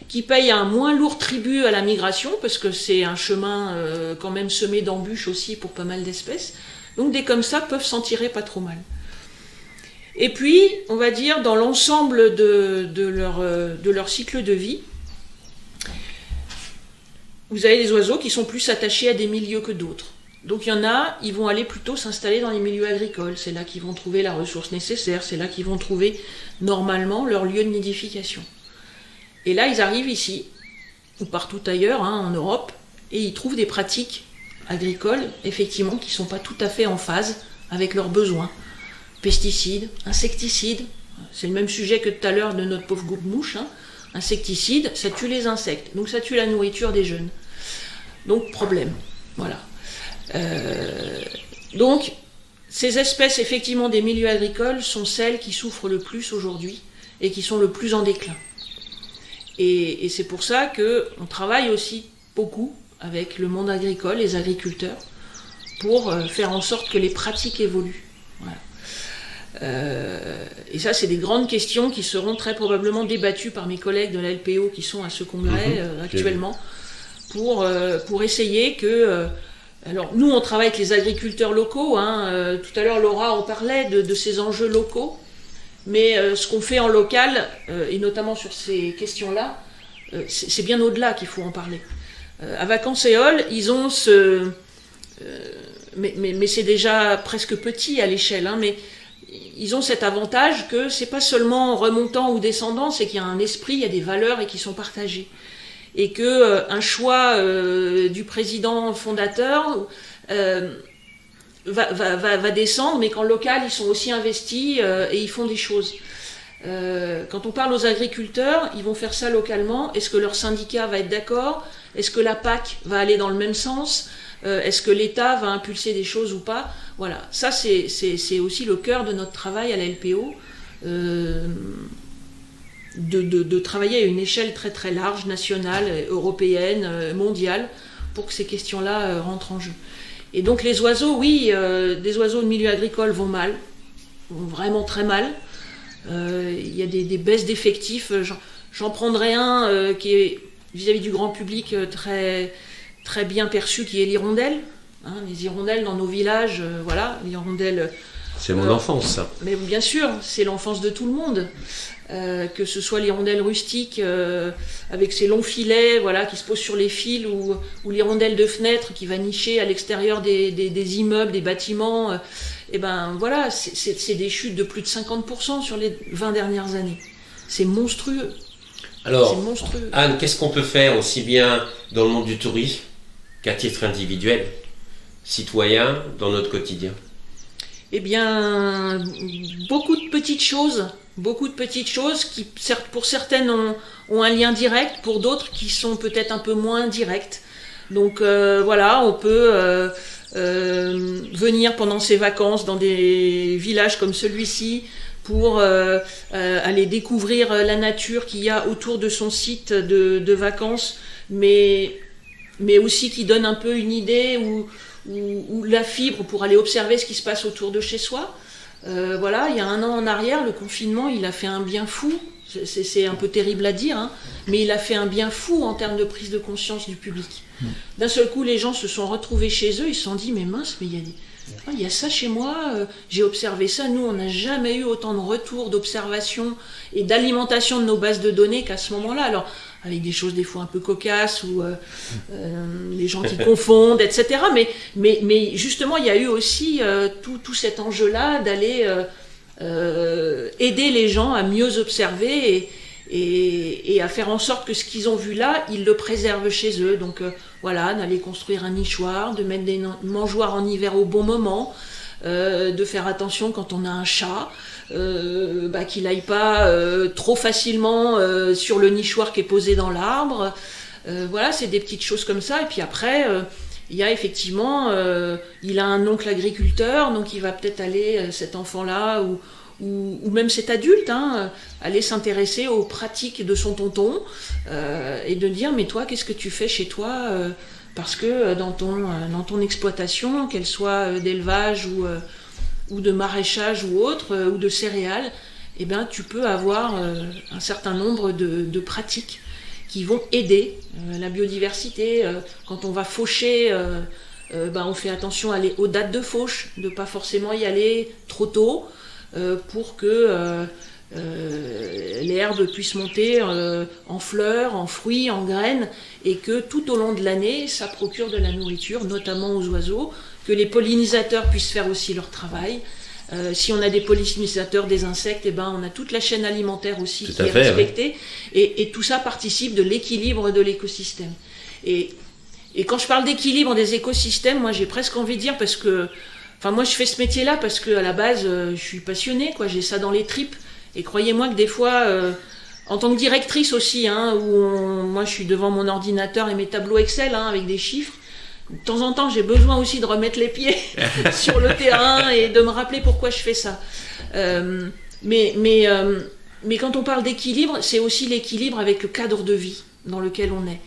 qui payent un moins lourd tribut à la migration, parce que c'est un chemin quand même semé d'embûches aussi pour pas mal d'espèces. Donc des comme ça peuvent s'en tirer pas trop mal. Et puis, on va dire, dans l'ensemble de leur cycle de vie, vous avez des oiseaux qui sont plus attachés à des milieux que d'autres. Donc il y en a, ils vont aller plutôt s'installer dans les milieux agricoles. C'est là qu'ils vont trouver la ressource nécessaire, c'est là qu'ils vont trouver normalement leur lieu de nidification. Et là, ils arrivent ici, ou partout ailleurs, en Europe, et ils trouvent des pratiques agricoles, effectivement, qui ne sont pas tout à fait en phase avec leurs besoins. Pesticides, insecticides, c'est le même sujet que tout à l'heure de notre pauvre goube-mouche. Insecticides, ça tue les insectes, donc ça tue la nourriture des jeunes. Donc problème, voilà. Donc ces espèces, effectivement, des milieux agricoles sont celles qui souffrent le plus aujourd'hui et qui sont le plus en déclin. Et c'est pour ça qu'on travaille aussi beaucoup avec le monde agricole, les agriculteurs, pour faire en sorte que les pratiques évoluent. Voilà. Et ça, c'est des grandes questions qui seront très probablement débattues par mes collègues de la LPO qui sont à ce congrès actuellement, pour essayer que... alors, nous, on travaille avec les agriculteurs locaux. Tout à l'heure, Laura, on parlait de ces enjeux locaux. Mais ce qu'on fait en local, et notamment sur ces questions-là, c'est bien au-delà qu'il faut en parler. À Vacances-Éole, ils ont mais c'est déjà presque petit à l'échelle, mais ils ont cet avantage que c'est pas seulement remontant ou descendant, c'est qu'il y a un esprit, il y a des valeurs et qui sont partagées. Et que un choix du président fondateur va descendre, mais qu'en local, ils sont aussi investis et ils font des choses. Quand on parle aux agriculteurs, ils vont faire ça localement. Est-ce que leur syndicat va être d'accord? Est-ce que la PAC va aller dans le même sens? Est-ce que l'État va impulser des choses ou pas? Voilà, ça c'est aussi le cœur de notre travail à la LPO, de travailler à une échelle très très large, nationale, européenne, mondiale, pour que ces questions-là rentrent en jeu. Et donc les oiseaux, oui, des oiseaux de milieu agricole vont mal, vont vraiment très mal. Il y a des baisses d'effectifs. J'en prendrai un qui est vis-à-vis du grand public très, très bien perçu, qui est l'hirondelle. Les hirondelles dans nos villages, voilà, l'hirondelle... C'est mon enfance, ça. Mais bien sûr, c'est l'enfance de tout le monde. Que ce soit l'hirondelle rustique avec ses longs filets, voilà, qui se posent sur les fils, ou l'hirondelle de fenêtre qui va nicher à l'extérieur des immeubles, des bâtiments. Et ben voilà, c'est des chutes de plus de 50% sur les 20 dernières années. C'est monstrueux. Alors, c'est monstrueux. Anne, qu'est-ce qu'on peut faire aussi bien dans le monde du tourisme qu'à titre individuel, citoyen, dans notre quotidien? Eh bien, beaucoup de petites choses qui, pour certaines, ont un lien direct, pour d'autres qui sont peut-être un peu moins directs. Donc voilà, on peut venir pendant ses vacances dans des villages comme celui-ci pour aller découvrir la nature qu'il y a autour de son site de vacances, mais aussi qui donne un peu une idée ou la fibre pour aller observer ce qui se passe autour de chez soi. Voilà, il y a 1 an en arrière, le confinement, il a fait un bien fou C'est un peu terrible à dire, hein, mais il a fait un bien fou en termes de prise de conscience du public. D'un seul coup, les gens se sont retrouvés chez eux, ils se sont dit, mais mince, mais il y a ça chez moi, j'ai observé ça. Nous, on n'a jamais eu autant de retours, d'observation et d'alimentation de nos bases de données qu'à ce moment-là. Alors, avec des choses des fois un peu cocasses ou les gens qui confondent, etc. Mais justement, il y a eu aussi tout cet enjeu-là d'aller aider les gens à mieux observer et à faire en sorte que ce qu'ils ont vu là, ils le préservent chez eux. Donc voilà, d'aller construire un nichoir, de mettre des mangeoires en hiver au bon moment, de faire attention quand on a un chat, qu'il n'aille pas trop facilement sur le nichoir qui est posé dans l'arbre. Voilà, c'est des petites choses comme ça. Et puis après, il y a effectivement, il a un oncle agriculteur, donc il va peut-être aller, cet enfant-là, ou même cet adulte, hein, aller s'intéresser aux pratiques de son tonton et de dire, mais toi, qu'est-ce que tu fais chez toi parce que dans ton exploitation, qu'elle soit d'élevage ou de maraîchage ou autre, ou de céréales, eh ben, tu peux avoir un certain nombre de pratiques qui vont aider la biodiversité. Quand on va faucher, on fait attention à aller aux dates de fauche, de ne pas forcément y aller trop tôt, pour que les herbes puissent monter en fleurs, en fruits, en graines, et que tout au long de l'année, ça procure de la nourriture, notamment aux oiseaux, que les pollinisateurs puissent faire aussi leur travail. Si on a des pollinisateurs, des insectes, on a toute la chaîne alimentaire aussi qui est respectée, et tout ça participe de l'équilibre de l'écosystème. Et quand je parle d'équilibre des écosystèmes, moi j'ai presque envie de dire, parce que moi je fais ce métier-là parce qu'à la base je suis passionnée, j'ai ça dans les tripes, et croyez-moi que des fois, en tant que directrice aussi, hein, moi je suis devant mon ordinateur et mes tableaux Excel avec des chiffres, de temps en temps j'ai besoin aussi de remettre les pieds sur le terrain et de me rappeler pourquoi je fais ça. Mais quand on parle d'équilibre, c'est aussi l'équilibre avec le cadre de vie dans lequel on est.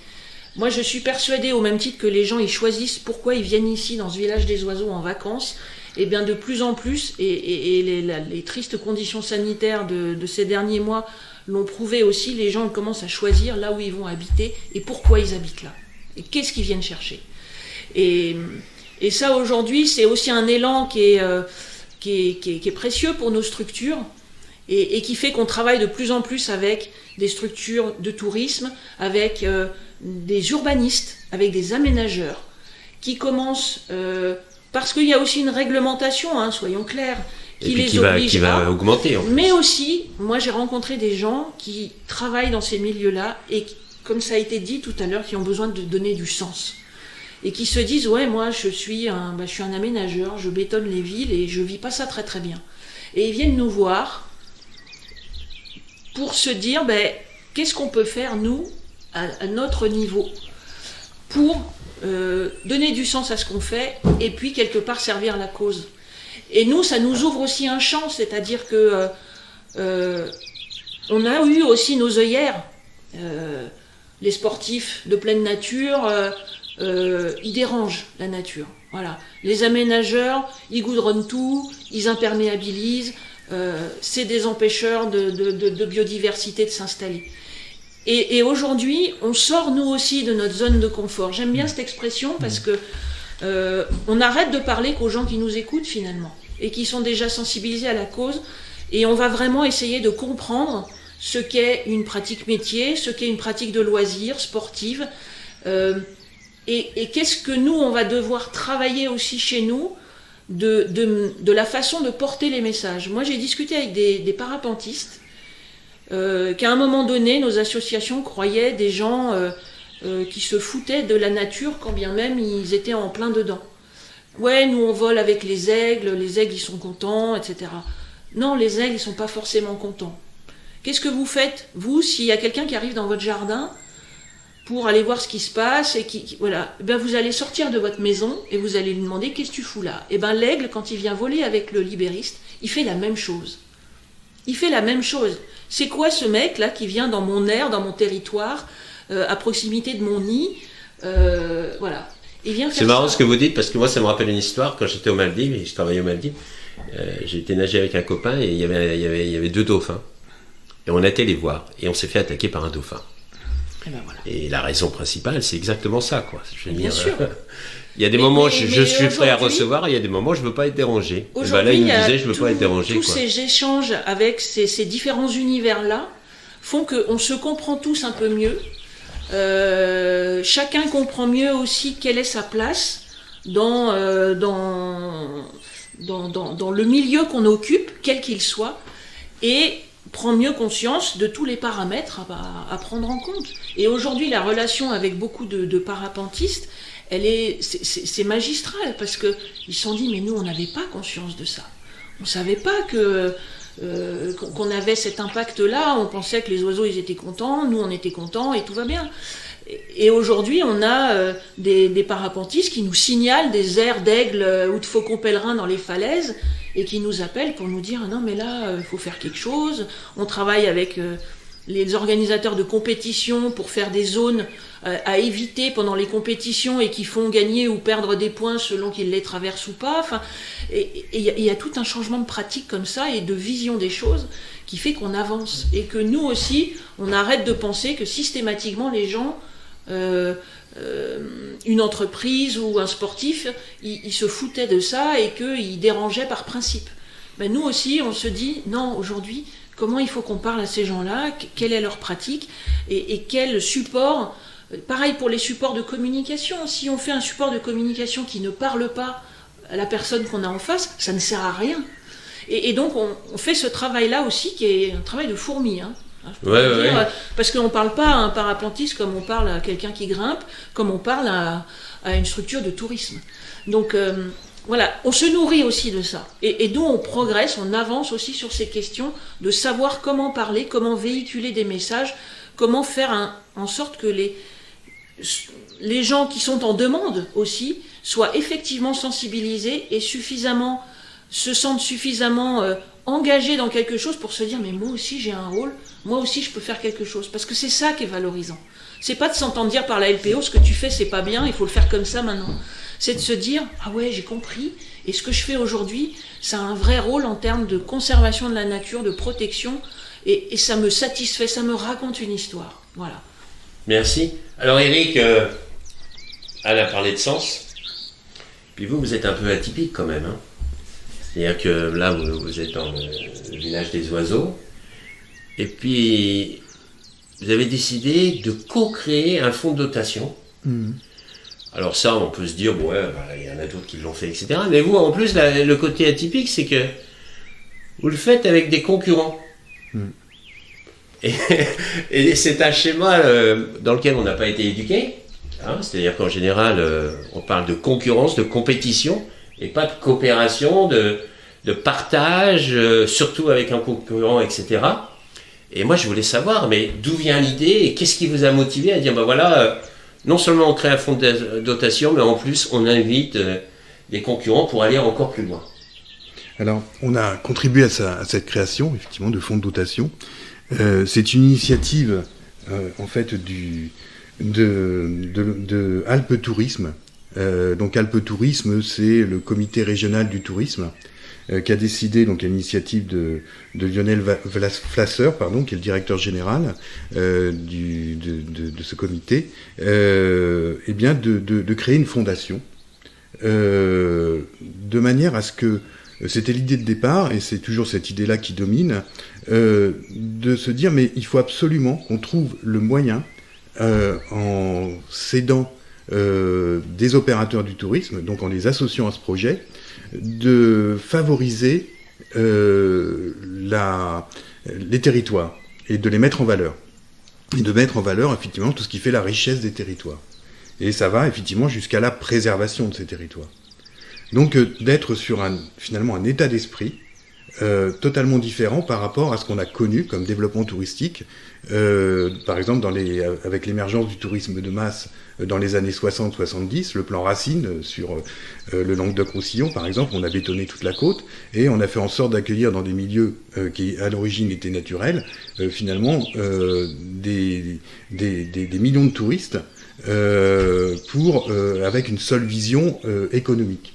Moi, je suis persuadée, au même titre que les gens ils choisissent pourquoi ils viennent ici, dans ce village des oiseaux, en vacances, et bien de plus en plus, et les tristes conditions sanitaires de ces derniers mois l'ont prouvé aussi, les gens commencent à choisir là où ils vont habiter et pourquoi ils habitent là, et qu'est-ce qu'ils viennent chercher. Et ça, aujourd'hui, c'est aussi un élan qui est précieux pour nos structures, et qui fait qu'on travaille de plus en plus avec des structures de tourisme, avec des urbanistes, avec des aménageurs, qui commencent, parce qu'il y a aussi une réglementation, soyons clairs, qui les oblige qui va augmenter. Mais aussi, moi j'ai rencontré des gens qui travaillent dans ces milieux-là, et comme ça a été dit tout à l'heure, qui ont besoin de donner du sens. Et qui se disent, ouais, moi je suis un aménageur, je bétonne les villes et je vis pas ça très très bien. Et ils viennent nous voir pour se dire, qu'est-ce qu'on peut faire, nous, à notre niveau, pour donner du sens à ce qu'on fait, et puis quelque part servir la cause. Et nous, ça nous ouvre aussi un champ, c'est-à-dire que on a eu aussi nos œillères, les sportifs de pleine nature, ils dérangent la nature. Voilà. Les aménageurs, ils goudronnent tout, ils imperméabilisent, c'est des empêcheurs de biodiversité de s'installer. Et aujourd'hui, on sort nous aussi de notre zone de confort. J'aime bien cette expression parce que on arrête de parler qu'aux gens qui nous écoutent finalement et qui sont déjà sensibilisés à la cause, et on va vraiment essayer de comprendre ce qu'est une pratique métier, ce qu'est une pratique de loisirs sportive, et qu'est-ce que nous on va devoir travailler aussi chez nous de la façon de porter les messages. Moi j'ai discuté avec des parapentistes qu'à un moment donné nos associations croyaient des gens qui se foutaient de la nature quand bien même ils étaient en plein dedans. Ouais, nous on vole avec les aigles ils sont contents, etc. Non, les aigles ils sont pas forcément contents. Qu'est-ce que vous faites, vous, s'il y a quelqu'un qui arrive dans votre jardin pour aller voir ce qui se passe, et voilà, vous allez sortir de votre maison et vous allez lui demander, qu'est-ce que tu fous là? L'aigle, quand il vient voler avec le libériste, il fait la même chose. Il fait la même chose. C'est quoi ce mec là qui vient dans mon air, dans mon territoire, à proximité de mon nid, voilà. Il vient faire C'est marrant ça. ce que vous dites, parce que moi ça me rappelle une histoire. Quand j'étais aux Maldives, et je travaillais aux Maldives, j'ai été nager avec un copain, et il y avait 2 dauphins. Et on a été les voir, et on s'est fait attaquer par un dauphin. Et ben voilà. Et la raison principale, c'est exactement ça, quoi. Je veux Bien dire, sûr. il y a des Mais- moments où mais- je mais suis prêt à aujourd'hui- recevoir, et il y a des moments où je veux pas être dérangé. Et ben là, Aujourd'hui, il il y nous a disait, je veux pas être dérangé, tous quoi. ces échanges avec ces différents univers-là font qu'on se comprend tous un peu mieux. Chacun comprend mieux aussi quelle est sa place dans le milieu qu'on occupe, quel qu'il soit, et prend mieux conscience de tous les paramètres à prendre en compte. Et aujourd'hui, la relation avec beaucoup de parapentistes, c'est magistral, parce qu'ils se sont dit, mais nous, on n'avait pas conscience de ça. On ne savait pas qu'on avait cet impact-là, on pensait que les oiseaux, ils étaient contents, nous, on était contents, et tout va bien. Et aujourd'hui, on a des parapentistes qui nous signalent des airs d'aigle ou de faucons pèlerins dans les falaises et qui nous appellent pour nous dire « Non, mais là, il faut faire quelque chose ». On travaille avec les organisateurs de compétitions pour faire des zones à éviter pendant les compétitions et qui font gagner ou perdre des points selon qu'ils les traversent ou pas. Enfin, et il y a tout un changement de pratique comme ça et de vision des choses qui fait qu'on avance. Et que nous aussi, on arrête de penser que systématiquement les gens... une entreprise ou un sportif, il se foutait de ça et qu'il dérangeait par principe. Ben nous aussi, on se dit, non, aujourd'hui, comment il faut qu'on parle à ces gens-là, quelle est leur pratique et quel support. Pareil pour les supports de communication. Si on fait un support de communication qui ne parle pas à la personne qu'on a en face, ça ne sert à rien. Et donc, on fait ce travail-là aussi, qui est un travail de fourmi, hein. Ouais. Parce qu'on ne parle pas à un parapentiste comme on parle à quelqu'un qui grimpe, comme on parle à une structure de tourisme. Donc voilà, on se nourrit aussi de ça. Et nous, on progresse, on avance aussi sur ces questions de savoir comment parler, comment véhiculer des messages, comment faire en sorte que les gens qui sont en demande aussi soient effectivement sensibilisés et se sentent suffisamment engagés dans quelque chose pour se dire mais moi aussi j'ai un rôle, moi aussi je peux faire quelque chose, parce que c'est ça qui est valorisant. C'est pas de s'entendre dire par la LPO ce que tu fais c'est pas bien, il faut le faire comme ça maintenant. C'est de se dire ah ouais j'ai compris et ce que je fais aujourd'hui ça a un vrai rôle en termes de conservation de la nature, de protection et ça me satisfait, ça me raconte une histoire. Voilà. Merci. Alors Eric, Anne a parlé de sens. Puis vous êtes un peu atypique quand même, hein. C'est-à-dire que là, vous êtes dans le village des oiseaux, et puis vous avez décidé de co-créer un fonds de dotation. Mmh. Alors ça, on peut se dire, ouais, bah, il y en a d'autres qui l'ont fait, etc. Mais vous, en plus, le côté atypique, c'est que vous le faites avec des concurrents. Mmh. Et c'est un schéma dans lequel on n'a pas été éduqué. Hein, c'est-à-dire qu'en général, on parle de concurrence, de compétition, et pas de coopération, de partage, surtout avec un concurrent, etc. Et moi, je voulais savoir, mais d'où vient l'idée et qu'est-ce qui vous a motivé à dire, ben voilà, non seulement on crée un fonds de dotation, mais en plus, on invite des concurrents pour aller encore plus loin. Alors, on a contribué à cette création, effectivement, de fonds de dotation. C'est une initiative, en fait, de Alpes Tourisme. Donc Alpes Tourisme, c'est le comité régional du tourisme qui a décidé, donc à l'initiative de Lionel Flasser, qui est le directeur général de ce comité, eh bien de créer une fondation de manière à ce que c'était l'idée de départ, et c'est toujours cette idée-là qui domine, de se dire mais il faut absolument qu'on trouve le moyen en s'aidant des opérateurs du tourisme, donc en les associant à ce projet, de favoriser les territoires et de les mettre en valeur. Et de mettre en valeur effectivement tout ce qui fait la richesse des territoires. Et ça va effectivement jusqu'à la préservation de ces territoires. Donc d'être sur finalement un état d'esprit totalement différent par rapport à ce qu'on a connu comme développement touristique, par exemple avec l'émergence du tourisme de masse dans les années 60-70, le plan Racine sur le Languedoc-Roussillon par exemple, on a bétonné toute la côte et on a fait en sorte d'accueillir dans des milieux qui à l'origine étaient naturels, finalement des millions de touristes avec une seule vision économique.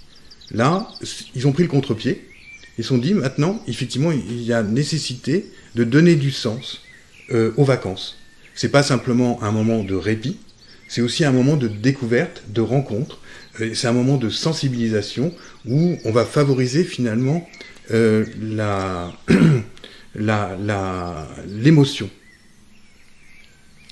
Là, ils ont pris le contre-pied. Ils se sont dit, maintenant, effectivement, il y a nécessité de donner du sens aux vacances. C'est pas simplement un moment de répit, c'est aussi un moment de découverte, de rencontre. C'est un moment de sensibilisation où on va favoriser finalement l'émotion.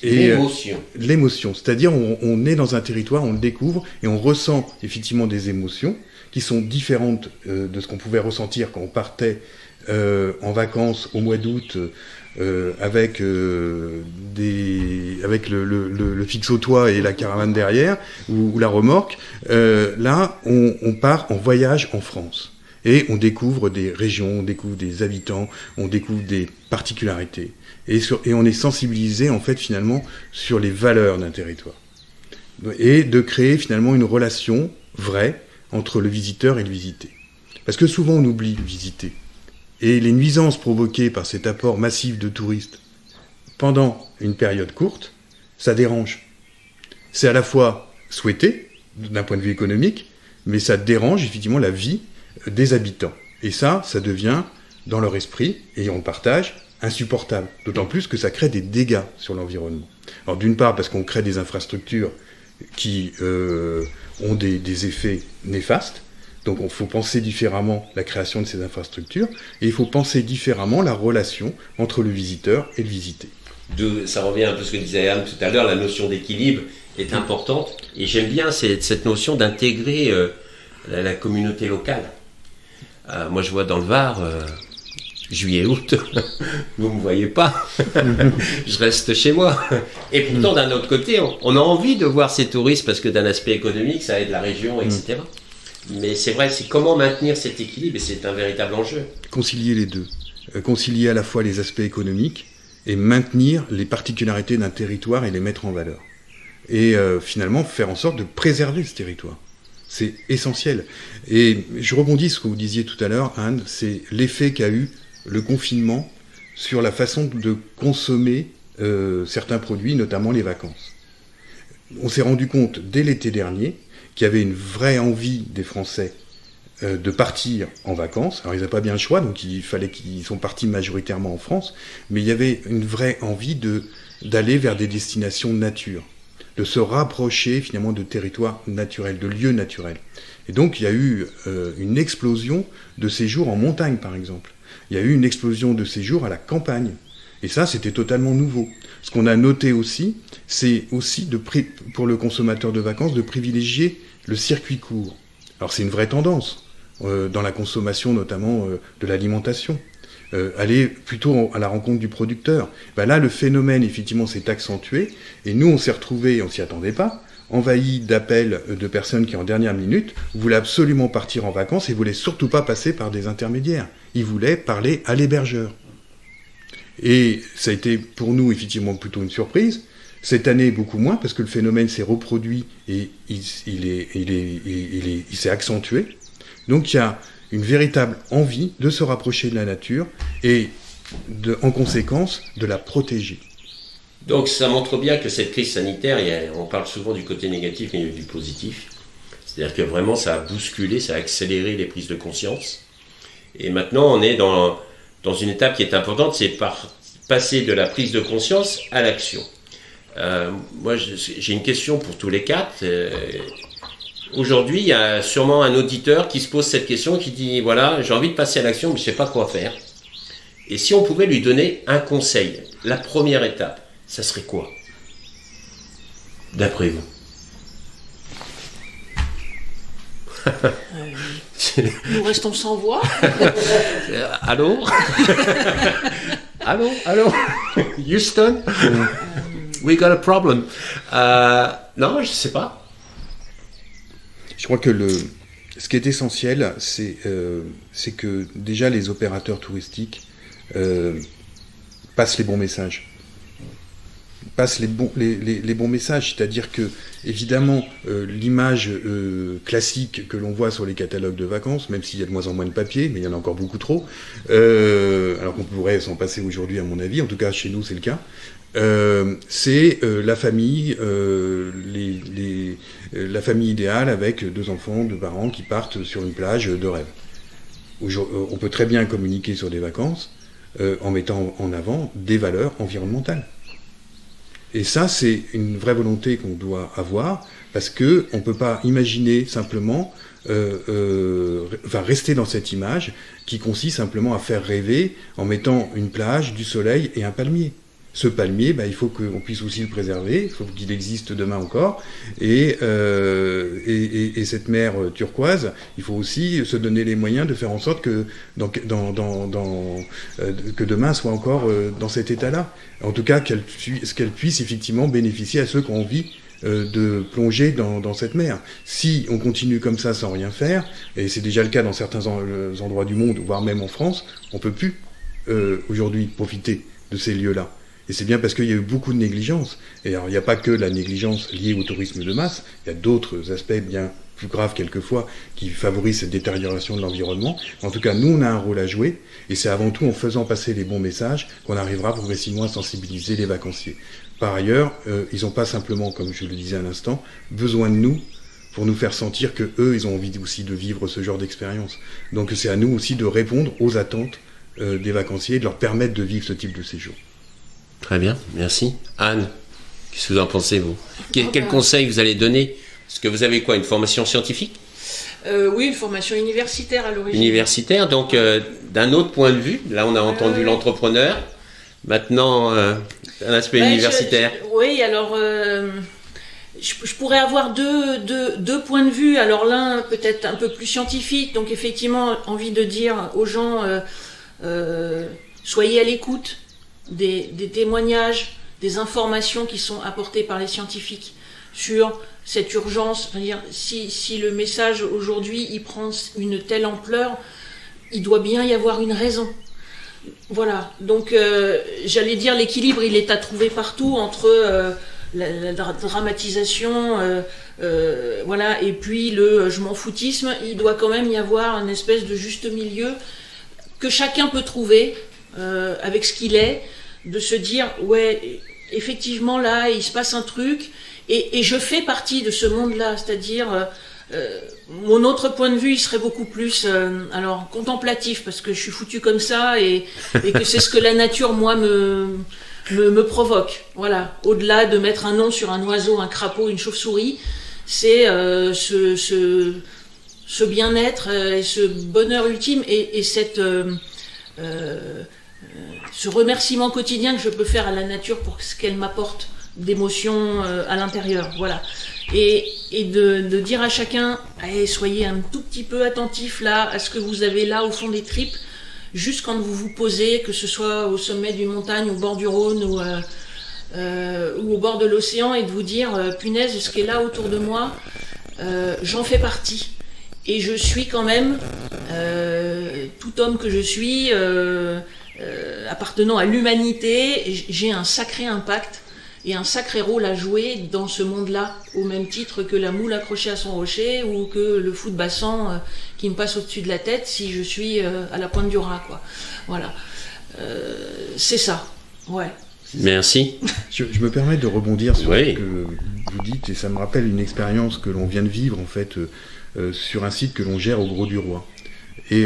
L'émotion, c'est-à-dire on est dans un territoire, on le découvre et on ressent effectivement des émotions qui sont différentes de ce qu'on pouvait ressentir quand on partait en vacances au mois d'août avec le fixe au toit et la caravane derrière ou la remorque. Là, on part en voyage en France et on découvre des régions, on découvre des habitants, on découvre des particularités et on est sensibilisé en fait finalement sur les valeurs d'un territoire et de créer finalement une relation vraie entre le visiteur et le visité. Parce que souvent on oublie de visiter. Et les nuisances provoquées par cet apport massif de touristes pendant une période courte, ça dérange. C'est à la fois souhaité, d'un point de vue économique, mais ça dérange effectivement la vie des habitants. Et ça devient, dans leur esprit, et on le partage, insupportable. D'autant plus que ça crée des dégâts sur l'environnement. Alors d'une part, parce qu'on crée des infrastructures qui ont des effets néfastes. Donc il faut penser différemment la création de ces infrastructures et il faut penser différemment la relation entre le visiteur et le visité. Ça revient un peu à ce que disait Anne tout à l'heure, la notion d'équilibre est importante et j'aime bien cette notion d'intégrer la communauté locale. Moi je vois dans le Var, juillet-août, vous ne me voyez pas, je reste chez moi. Et pourtant d'un autre côté, on a envie de voir ces touristes parce que d'un aspect économique, ça aide la région, etc. Mais c'est vrai, c'est comment maintenir cet équilibre et c'est un véritable enjeu. Concilier les deux. Concilier à la fois les aspects économiques et maintenir les particularités d'un territoire et les mettre en valeur. Et finalement faire en sorte de préserver ce territoire. C'est essentiel. Et je rebondis sur ce que vous disiez tout à l'heure, Anne, c'est l'effet qu'a eu le confinement sur la façon de consommer certains produits, notamment les vacances. On s'est rendu compte dès l'été dernier qu'il y avait une vraie envie des Français de partir en vacances. Alors ils n'avaient pas bien le choix, donc il fallait qu'ils sont partis majoritairement en France, mais il y avait une vraie envie d'aller vers des destinations nature, de se rapprocher finalement de territoires naturels, de lieux naturels. Et donc il y a eu une explosion de séjours en montagne par exemple. Il y a eu une explosion de séjours à la campagne. Et ça, c'était totalement nouveau. Ce qu'on a noté aussi, c'est aussi pour le consommateur de vacances de privilégier le circuit court. Alors c'est une vraie tendance dans la consommation, notamment de l'alimentation. Aller plutôt à la rencontre du producteur. Ben là, le phénomène, effectivement, s'est accentué. Et nous, on s'est retrouvés, on s'y attendait pas, envahis d'appels de personnes qui, en dernière minute, voulaient absolument partir en vacances et voulaient surtout pas passer par des intermédiaires. Ils voulaient parler à l'hébergeur. Et ça a été pour nous effectivement plutôt une surprise. Cette année, beaucoup moins, parce que le phénomène s'est reproduit et il s'est accentué. Donc il y a une véritable envie de se rapprocher de la nature et en conséquence de la protéger. Donc ça montre bien que cette crise sanitaire, on parle souvent du côté négatif mais il y a du positif. C'est-à-dire que vraiment ça a bousculé, ça a accéléré les prises de conscience. Et maintenant on est dans une étape qui est importante, c'est passer de la prise de conscience à l'action. Moi, j'ai une question pour tous les quatre. Aujourd'hui, il y a sûrement un auditeur qui se pose cette question, qui dit, voilà, j'ai envie de passer à l'action, mais je ne sais pas quoi faire. Et si on pouvait lui donner un conseil, la première étape, ça serait quoi, d'après vous? Nous restons sans voix. Allô? Allô? Houston? We got a problem. Non, je ne sais pas. Je crois que ce qui est essentiel, c'est que déjà les opérateurs touristiques passent les bons messages. Passent les bons messages, c'est-à-dire que évidemment l'image classique que l'on voit sur les catalogues de vacances, même s'il y a de moins en moins de papier, mais il y en a encore beaucoup trop, alors qu'on pourrait s'en passer aujourd'hui à mon avis, en tout cas chez nous c'est le cas, c'est la famille, la famille idéale avec 2 enfants, 2 parents qui partent sur une plage de rêve. On peut très bien communiquer sur des vacances, en mettant en avant des valeurs environnementales. Et ça, c'est une vraie volonté qu'on doit avoir, parce qu'on ne peut pas imaginer simplement, rester dans cette image qui consiste simplement à faire rêver en mettant une plage, du soleil et un palmier. Ce palmier, il faut qu'on puisse aussi le préserver, il faut qu'il existe demain encore, et cette mer turquoise, il faut aussi se donner les moyens de faire en sorte que, que demain soit encore dans cet état-là. En tout cas, qu'elle puisse effectivement bénéficier à ceux qui ont envie de plonger dans cette mer. Si on continue comme ça sans rien faire, et c'est déjà le cas dans certains endroits du monde, voire même en France, on ne peut plus aujourd'hui profiter de ces lieux-là. Et c'est bien parce qu'il y a eu beaucoup de négligence. Et alors, il n'y a pas que la négligence liée au tourisme de masse, il y a d'autres aspects bien plus graves quelquefois qui favorisent cette détérioration de l'environnement. En tout cas, nous, on a un rôle à jouer, et c'est avant tout en faisant passer les bons messages qu'on arrivera progressivement à sensibiliser les vacanciers. Par ailleurs, ils n'ont pas simplement, comme je le disais à l'instant, besoin de nous pour nous faire sentir que eux, ils ont envie aussi de vivre ce genre d'expérience. Donc c'est à nous aussi de répondre aux attentes des vacanciers et de leur permettre de vivre ce type de séjour. Très bien, merci. Anne, qu'est-ce que vous en pensez, vous ? Quel conseil vous allez donner ? Est-ce que vous avez quoi, une formation scientifique ? Oui, une formation universitaire à l'origine. Universitaire, donc d'un autre point de vue. Là, on a entendu l'entrepreneur. Maintenant, un aspect universitaire. Oui, alors, je pourrais avoir deux points de vue. Alors l'un, peut-être un peu plus scientifique. Donc effectivement, envie de dire aux gens, soyez à l'écoute des témoignages, des informations qui sont apportées par les scientifiques sur cette urgence. C'est-à-dire, si le message aujourd'hui il prend une telle ampleur, il doit bien y avoir une raison. Voilà, donc j'allais dire l'équilibre il est à trouver partout entre la dramatisation, voilà, et puis le je m'en foutisme. Il doit quand même y avoir une espèce de juste milieu que chacun peut trouver avec ce qu'il est, de se dire ouais, effectivement là il se passe un truc et je fais partie de ce monde-là, c'est-à-dire mon autre point de vue il serait beaucoup plus alors contemplatif, parce que je suis foutu comme ça et que c'est ce que la nature moi me provoque. Voilà, au-delà de mettre un nom sur un oiseau, un crapaud, une chauve-souris, c'est ce bien-être et ce bonheur ultime et cette ce remerciement quotidien que je peux faire à la nature pour ce qu'elle m'apporte d'émotions à l'intérieur. Voilà. Et de dire à chacun, allez, soyez un tout petit peu attentif là à ce que vous avez là au fond des tripes, juste quand vous vous posez, que ce soit au sommet d'une montagne, au bord du Rhône ou au bord de l'océan, et de vous dire, punaise, ce qui est là autour de moi, j'en fais partie. Et je suis quand même, tout homme que je suis, appartenant à l'humanité, j'ai un sacré impact et un sacré rôle à jouer dans ce monde-là, au même titre que la moule accrochée à son rocher ou que le fou de bassan qui me passe au-dessus de la tête si je suis à la pointe du raz, quoi. Voilà. C'est ça. Ouais. Merci. Je me permets de rebondir sur ce que vous dites, et ça me rappelle une expérience que l'on vient de vivre en fait sur un site que l'on gère au Gros du Roi. Et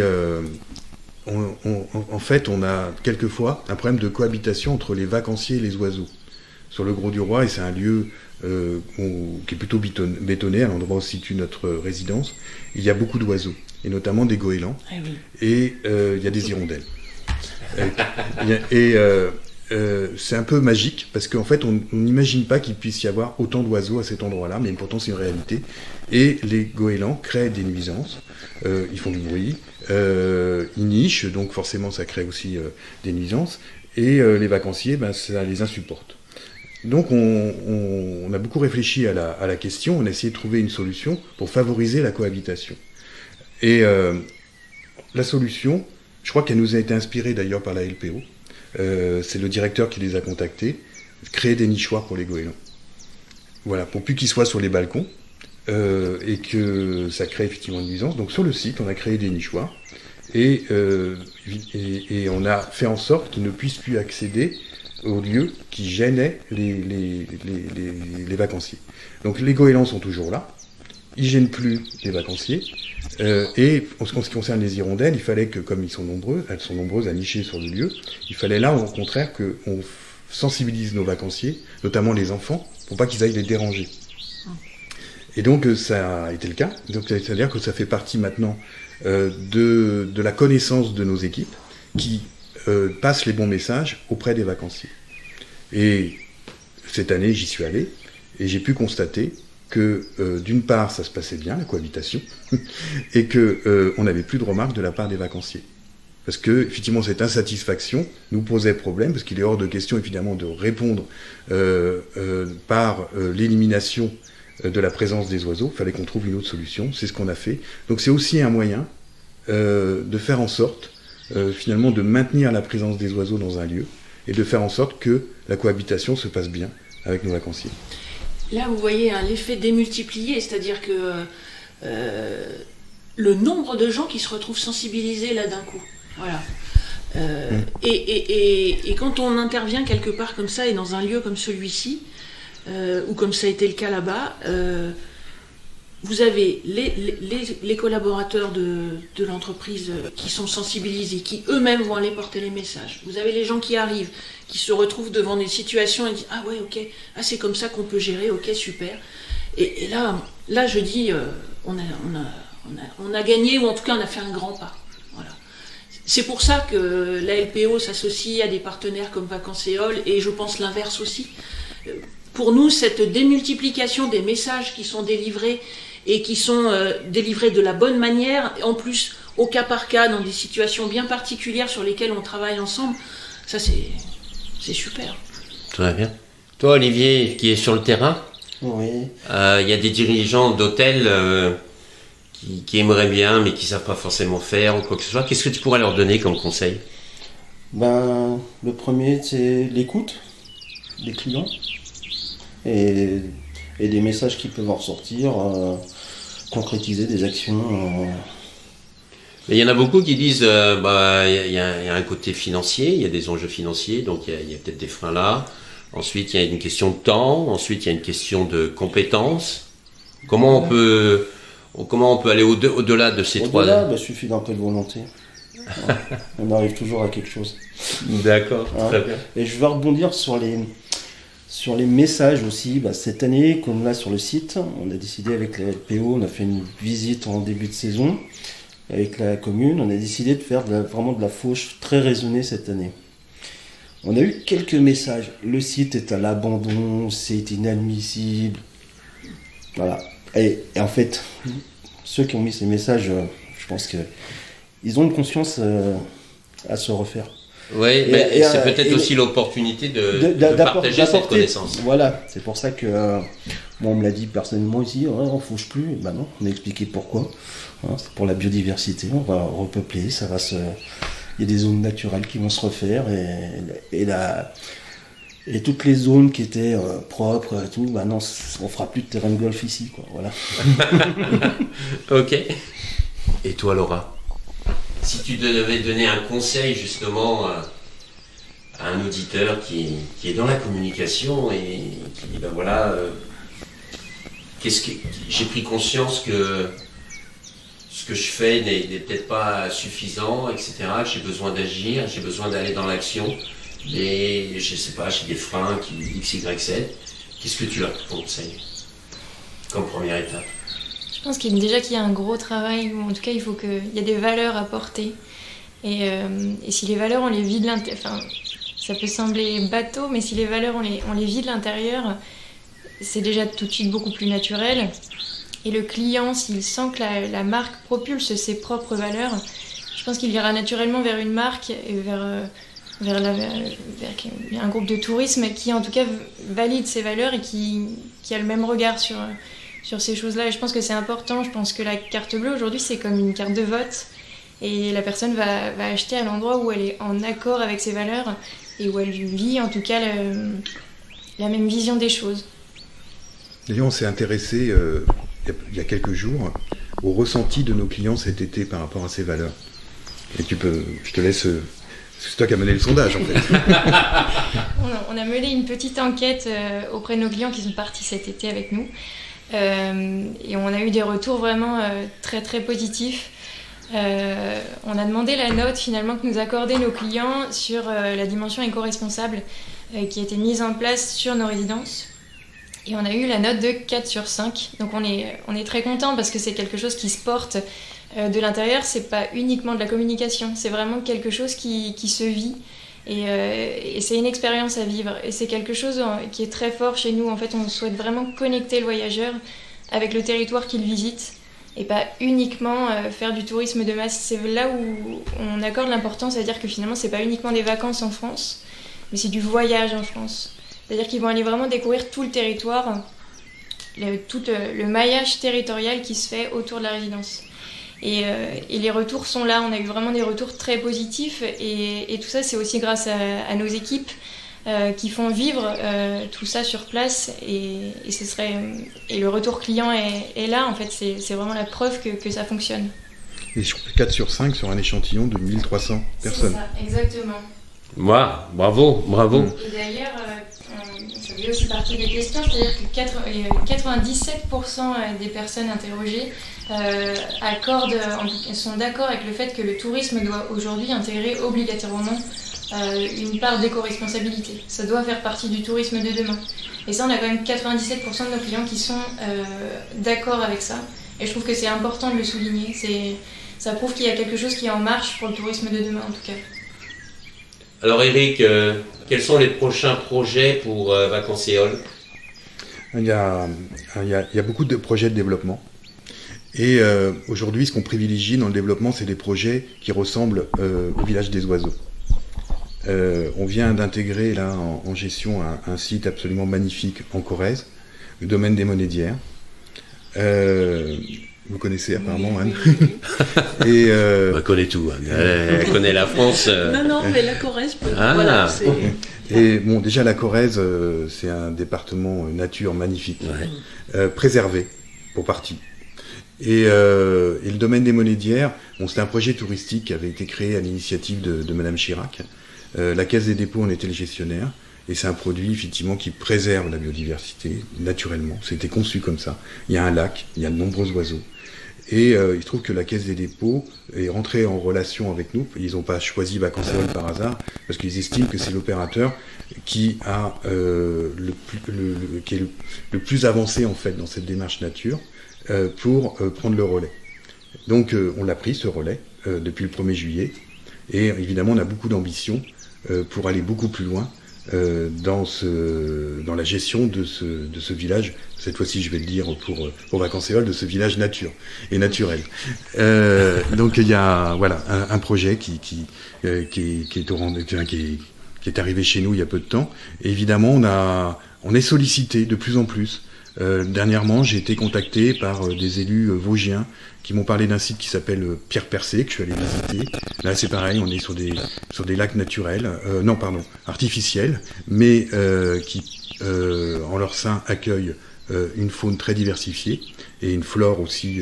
en fait, on a quelquefois un problème de cohabitation entre les vacanciers et les oiseaux sur le Gros du Roi, et c'est un lieu qui est plutôt bétonné, à l'endroit où se situe notre résidence. Il y a beaucoup d'oiseaux, et notamment des goélands, et il y a des hirondelles. C'est un peu magique, parce qu'en fait, on n'imagine pas qu'il puisse y avoir autant d'oiseaux à cet endroit-là, mais pourtant c'est une réalité. Et les goélands créent des nuisances, ils font du bruit, ils nichent, donc forcément ça crée aussi des nuisances, et les vacanciers, ça les insupporte. Donc on a beaucoup réfléchi à la question, on a essayé de trouver une solution pour favoriser la cohabitation. Et la solution, je crois qu'elle nous a été inspirée d'ailleurs par la LPO, c'est le directeur qui les a contactés, créer des nichoirs pour les goélands. Voilà, pour plus qu'ils soient sur les balcons, et que ça crée effectivement une nuisance. Donc sur le site, on a créé des nichoirs, et on a fait en sorte qu'ils ne puissent plus accéder aux lieux qui gênaient les vacanciers. Donc les goélands sont toujours là, ils gênent plus les vacanciers. Et en ce qui concerne les hirondelles, il fallait que, comme elles sont nombreuses à nicher sur le lieu, il fallait là, au contraire, qu'on sensibilise nos vacanciers, notamment les enfants, pour pas qu'ils aillent les déranger. Et donc ça a été le cas. Donc c'est-à-dire que ça fait partie maintenant de la connaissance de nos équipes qui passent les bons messages auprès des vacanciers. Et cette année, j'y suis allé et j'ai pu constater que d'une part, ça se passait bien, la cohabitation, et que on n'avait plus de remarques de la part des vacanciers. Parce que, effectivement, cette insatisfaction nous posait problème, parce qu'il est hors de question, évidemment, de répondre par l'élimination de la présence des oiseaux. Il fallait qu'on trouve une autre solution. C'est ce qu'on a fait. Donc c'est aussi un moyen de faire en sorte, finalement, de maintenir la présence des oiseaux dans un lieu et de faire en sorte que la cohabitation se passe bien avec nos vacanciers. Là, vous voyez l'effet démultiplié, c'est-à-dire que le nombre de gens qui se retrouvent sensibilisés là d'un coup. Voilà. Et quand on intervient quelque part comme ça et dans un lieu comme celui-ci, ou comme ça a été le cas là-bas, vous avez les collaborateurs de l'entreprise qui sont sensibilisés, qui eux-mêmes vont aller porter les messages. Vous avez les gens qui arrivent, qui se retrouvent devant des situations et disent « Ah ouais, ok, c'est comme ça qu'on peut gérer, ok, super ». Et là, je dis, on a gagné, ou en tout cas on a fait un grand pas. Voilà. C'est pour ça que la LPO s'associe à des partenaires comme Vacances-Éole, et je pense l'inverse aussi. Pour nous, cette démultiplication des messages qui sont délivrés, et qui sont délivrés de la bonne manière, en plus au cas par cas, dans des situations bien particulières sur lesquelles on travaille ensemble, ça c'est super. Très bien. Toi, Olivier, qui est sur le terrain, Oui. il y a des dirigeants d'hôtels qui aimeraient bien, mais qui ne savent pas forcément faire, ou quoi que ce soit. Qu'est-ce que tu pourrais leur donner comme conseil ? Le premier, c'est l'écoute des clients et des messages qui peuvent en ressortir, concrétiser des actions. Mais il y en a beaucoup qui disent il y a un côté financier, il y a des enjeux financiers, donc il y a peut-être des freins là. Ensuite, il y a une question de temps. Ensuite, il y a une question de compétences. Comment on peut aller au-delà de ces trois? Il suffit d'un peu de volonté. On arrive toujours à quelque chose. D'accord, très bien. Et je vais rebondir sur les messages aussi. Cette année, comme là sur le site, on a décidé avec la LPO, on a fait une visite en début de saison avec la commune. On a décidé de faire vraiment de la fauche très raisonnée cette année. On a eu quelques messages. Le site est à l'abandon, c'est inadmissible. Voilà. Et en fait, ceux qui ont mis ces messages, je pense qu'ils ont une conscience à se refaire. Oui, mais c'est peut-être aussi l'opportunité de partager cette connaissance. Voilà, c'est pour ça que on me l'a dit personnellement ici, on ne fauche plus. Et non, on a expliqué pourquoi. C'est pour la biodiversité, on va repeupler, ça va se... Il y a des zones naturelles qui vont se refaire et toutes les zones qui étaient propres et tout, non, on fera plus de terrain de golf ici, quoi. Voilà. Ok. Et toi, Laura, si tu devais donner un conseil justement à un auditeur qui est dans la communication et qui dit j'ai pris conscience que ce que je fais n'est peut-être pas suffisant, etc. J'ai besoin d'agir, j'ai besoin d'aller dans l'action, mais je sais pas, j'ai des freins qui X, Y, Z. Qu'est-ce que tu leur conseilles comme première étape? Je pense qu'il y a un gros travail, ou en tout cas il y a des valeurs à porter. Et si les valeurs on les vit de l'intérieur, ça peut sembler bateau, mais si les valeurs on les vit de l'intérieur, c'est déjà tout de suite beaucoup plus naturel. Et le client, s'il sent que la marque propulse ses propres valeurs, je pense qu'il ira naturellement vers une marque et vers un groupe de tourisme qui en tout cas valide ses valeurs et qui a le même regard sur ces choses-là. Et je pense que c'est important. Je pense que la carte bleue aujourd'hui c'est comme une carte de vote et la personne va acheter à l'endroit où elle est en accord avec ses valeurs et où elle vit en tout cas la même vision des choses. D'ailleurs, on s'est intéressé il y a quelques jours au ressenti de nos clients cet été par rapport à ces valeurs. Et je te laisse... C'est toi qui as mené le sondage, en fait. On a mené une petite enquête auprès de nos clients qui sont partis cet été avec nous. Et on a eu des retours vraiment très très positifs. On a demandé la note finalement que nous accordaient nos clients sur la dimension éco-responsable qui a été mise en place sur nos résidences. Et on a eu la note de 4 sur 5. Donc on est très content parce que c'est quelque chose qui se porte de l'intérieur. C'est pas uniquement de la communication, c'est vraiment quelque chose qui se vit. Et c'est une expérience à vivre. Et c'est quelque chose qui est très fort chez nous. En fait, on souhaite vraiment connecter le voyageur avec le territoire qu'il visite. Et pas uniquement faire du tourisme de masse. C'est là où on accorde l'importance, c'est-à-dire que finalement, c'est pas uniquement des vacances en France, mais c'est du voyage en France. C'est-à-dire qu'ils vont aller vraiment découvrir tout le territoire, tout le maillage territorial qui se fait autour de la résidence. Et les retours sont là, on a eu vraiment des retours très positifs, et tout ça, c'est aussi grâce à nos équipes qui font vivre tout ça sur place, et le retour client est là, en fait, c'est vraiment la preuve que ça fonctionne. Et 4 sur 5 sur un échantillon de 1300 personnes. C'est ça, exactement. Moi, bravo. Et d'ailleurs, ça fait aussi partie des questions, c'est-à-dire que 97% des personnes interrogées sont d'accord avec le fait que le tourisme doit aujourd'hui intégrer obligatoirement une part d'éco-responsabilité. Ça doit faire partie du tourisme de demain. Et ça, on a quand même 97% de nos clients qui sont d'accord avec ça. Et je trouve que c'est important de le souligner. Ça prouve qu'il y a quelque chose qui est en marche pour le tourisme de demain, en tout cas. Alors Eric, quels sont les prochains projets pour Vacancéole ? Il y a beaucoup de projets de développement. Et aujourd'hui, ce qu'on privilégie dans le développement, c'est des projets qui ressemblent au village des oiseaux. On vient d'intégrer là en gestion un site absolument magnifique en Corrèze, le domaine des Monédières. Vous connaissez apparemment, Anne. Et Elle connaît tout, Anne. Elle connaît la France. Non, mais la Corrèze, Ah. voilà. Et bon, déjà la Corrèze, c'est un département nature magnifique, préservé pour partie. Et le domaine des Monédières, bon, c'était un projet touristique qui avait été créé à l'initiative de Madame Chirac. La Caisse des dépôts en était le gestionnaire. Et c'est un produit, effectivement, qui préserve la biodiversité, naturellement. C'était conçu comme ça. Il y a un lac, il y a de nombreux oiseaux. Et il se trouve que la Caisse des dépôts est rentrée en relation avec nous. Ils n'ont pas choisi Vacancéole par hasard, parce qu'ils estiment que c'est l'opérateur qui est le plus avancé, en fait, dans cette démarche nature, pour prendre le relais. Donc, on l'a pris, ce relais, depuis le 1er juillet. Et évidemment, on a beaucoup d'ambition pour aller beaucoup plus loin dans la gestion de ce village. Cette fois-ci, je vais le dire pour Vacancéole, de ce village nature et naturel. Donc il y a un projet qui est arrivé chez nous il y a peu de temps. Et évidemment, on est sollicité de plus en plus. Dernièrement, j'ai été contacté par des élus vosgiens qui m'ont parlé d'un site qui s'appelle Pierre Percé, que je suis allé visiter. Là, c'est pareil, on est sur des lacs naturels, artificiels, mais qui, en leur sein, accueillent une faune très diversifiée et une flore aussi.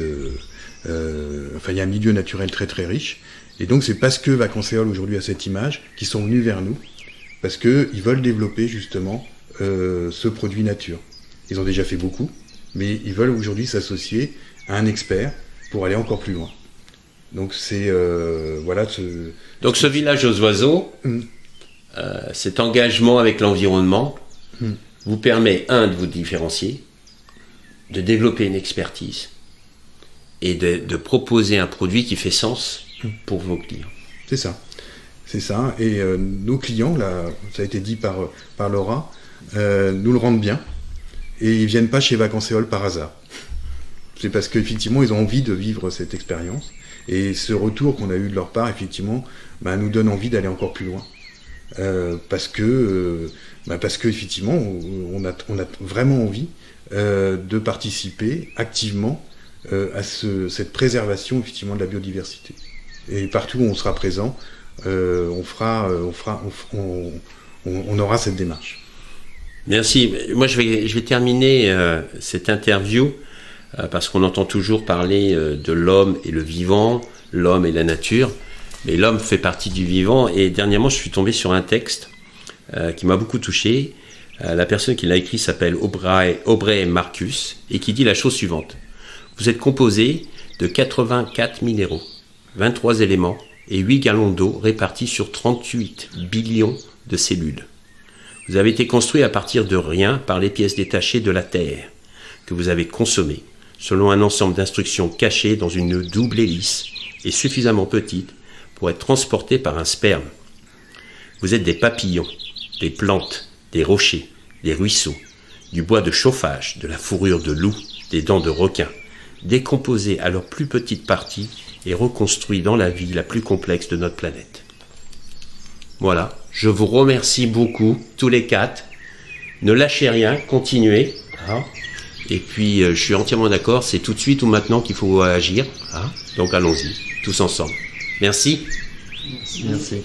Il y a un milieu naturel très très riche. Et donc, c'est parce que Vacancéole aujourd'hui a cette image qu'ils sont venus vers nous, parce qu'ils veulent développer justement ce produit nature. Ils ont déjà fait beaucoup, mais ils veulent aujourd'hui s'associer à un expert pour aller encore plus loin. Donc c'est Donc ce village aux oiseaux, cet engagement avec l'environnement, vous permet de vous différencier, de développer une expertise et de proposer un produit qui fait sens pour vos clients. C'est ça. Et nos clients, là, ça a été dit par Laura, nous le rendent bien. Et ils viennent pas chez Vacancéole par hasard. C'est parce qu'effectivement, ils ont envie de vivre cette expérience. Et ce retour qu'on a eu de leur part, effectivement, nous donne envie d'aller encore plus loin. Parce que effectivement, on a vraiment envie de participer activement à cette préservation, effectivement, de la biodiversité. Et partout où on sera présent, on aura cette démarche. Merci. Moi, je vais terminer cette interview parce qu'on entend toujours parler de l'homme et le vivant, l'homme et la nature. Mais l'homme fait partie du vivant. Et dernièrement, je suis tombé sur un texte qui m'a beaucoup touché. La personne qui l'a écrit s'appelle Aubrey Marcus et qui dit la chose suivante. Vous êtes composé de 84 minéraux, 23 éléments et 8 gallons d'eau répartis sur 38 billions de cellules. Vous avez été construit à partir de rien par les pièces détachées de la Terre que vous avez consommées selon un ensemble d'instructions cachées dans une double hélice et suffisamment petite pour être transportées par un sperme. Vous êtes des papillons, des plantes, des rochers, des ruisseaux, du bois de chauffage, de la fourrure de loup, des dents de requin, décomposés à leur plus petite partie et reconstruits dans la vie la plus complexe de notre planète. Voilà, je vous remercie beaucoup, tous les 4. Ne lâchez rien, continuez. Hein. Et puis, je suis entièrement d'accord, c'est tout de suite ou maintenant qu'il faut agir. Hein. Donc allons-y, tous ensemble. Merci. Merci.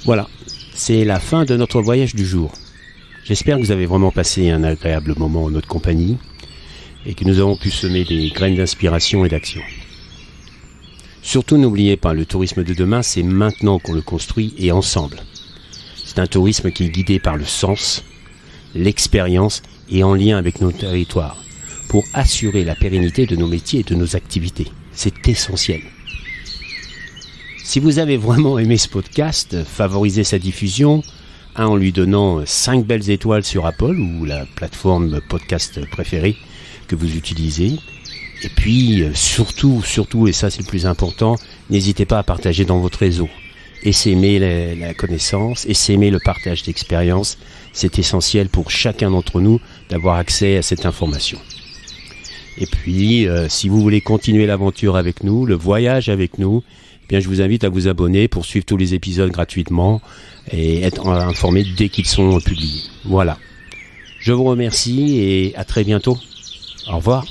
Voilà, c'est la fin de notre voyage du jour. J'espère que vous avez vraiment passé un agréable moment en notre compagnie et que nous avons pu semer des graines d'inspiration et d'action. Surtout n'oubliez pas, le tourisme de demain, c'est maintenant qu'on le construit et ensemble. C'est un tourisme qui est guidé par le sens, l'expérience et en lien avec nos territoires pour assurer la pérennité de nos métiers et de nos activités. C'est essentiel. Si vous avez vraiment aimé ce podcast, favorisez sa diffusion, en lui donnant 5 belles étoiles sur Apple ou la plateforme podcast préférée que vous utilisez. Et puis, surtout, et ça c'est le plus important, n'hésitez pas à partager dans votre réseau. Essaimer la connaissance, essaimer le partage d'expérience. C'est essentiel pour chacun d'entre nous d'avoir accès à cette information. Et puis, si vous voulez continuer l'aventure avec nous, le voyage avec nous, eh bien, je vous invite à vous abonner pour suivre tous les épisodes gratuitement et être informé dès qu'ils sont publiés. Voilà. Je vous remercie et à très bientôt. Au revoir.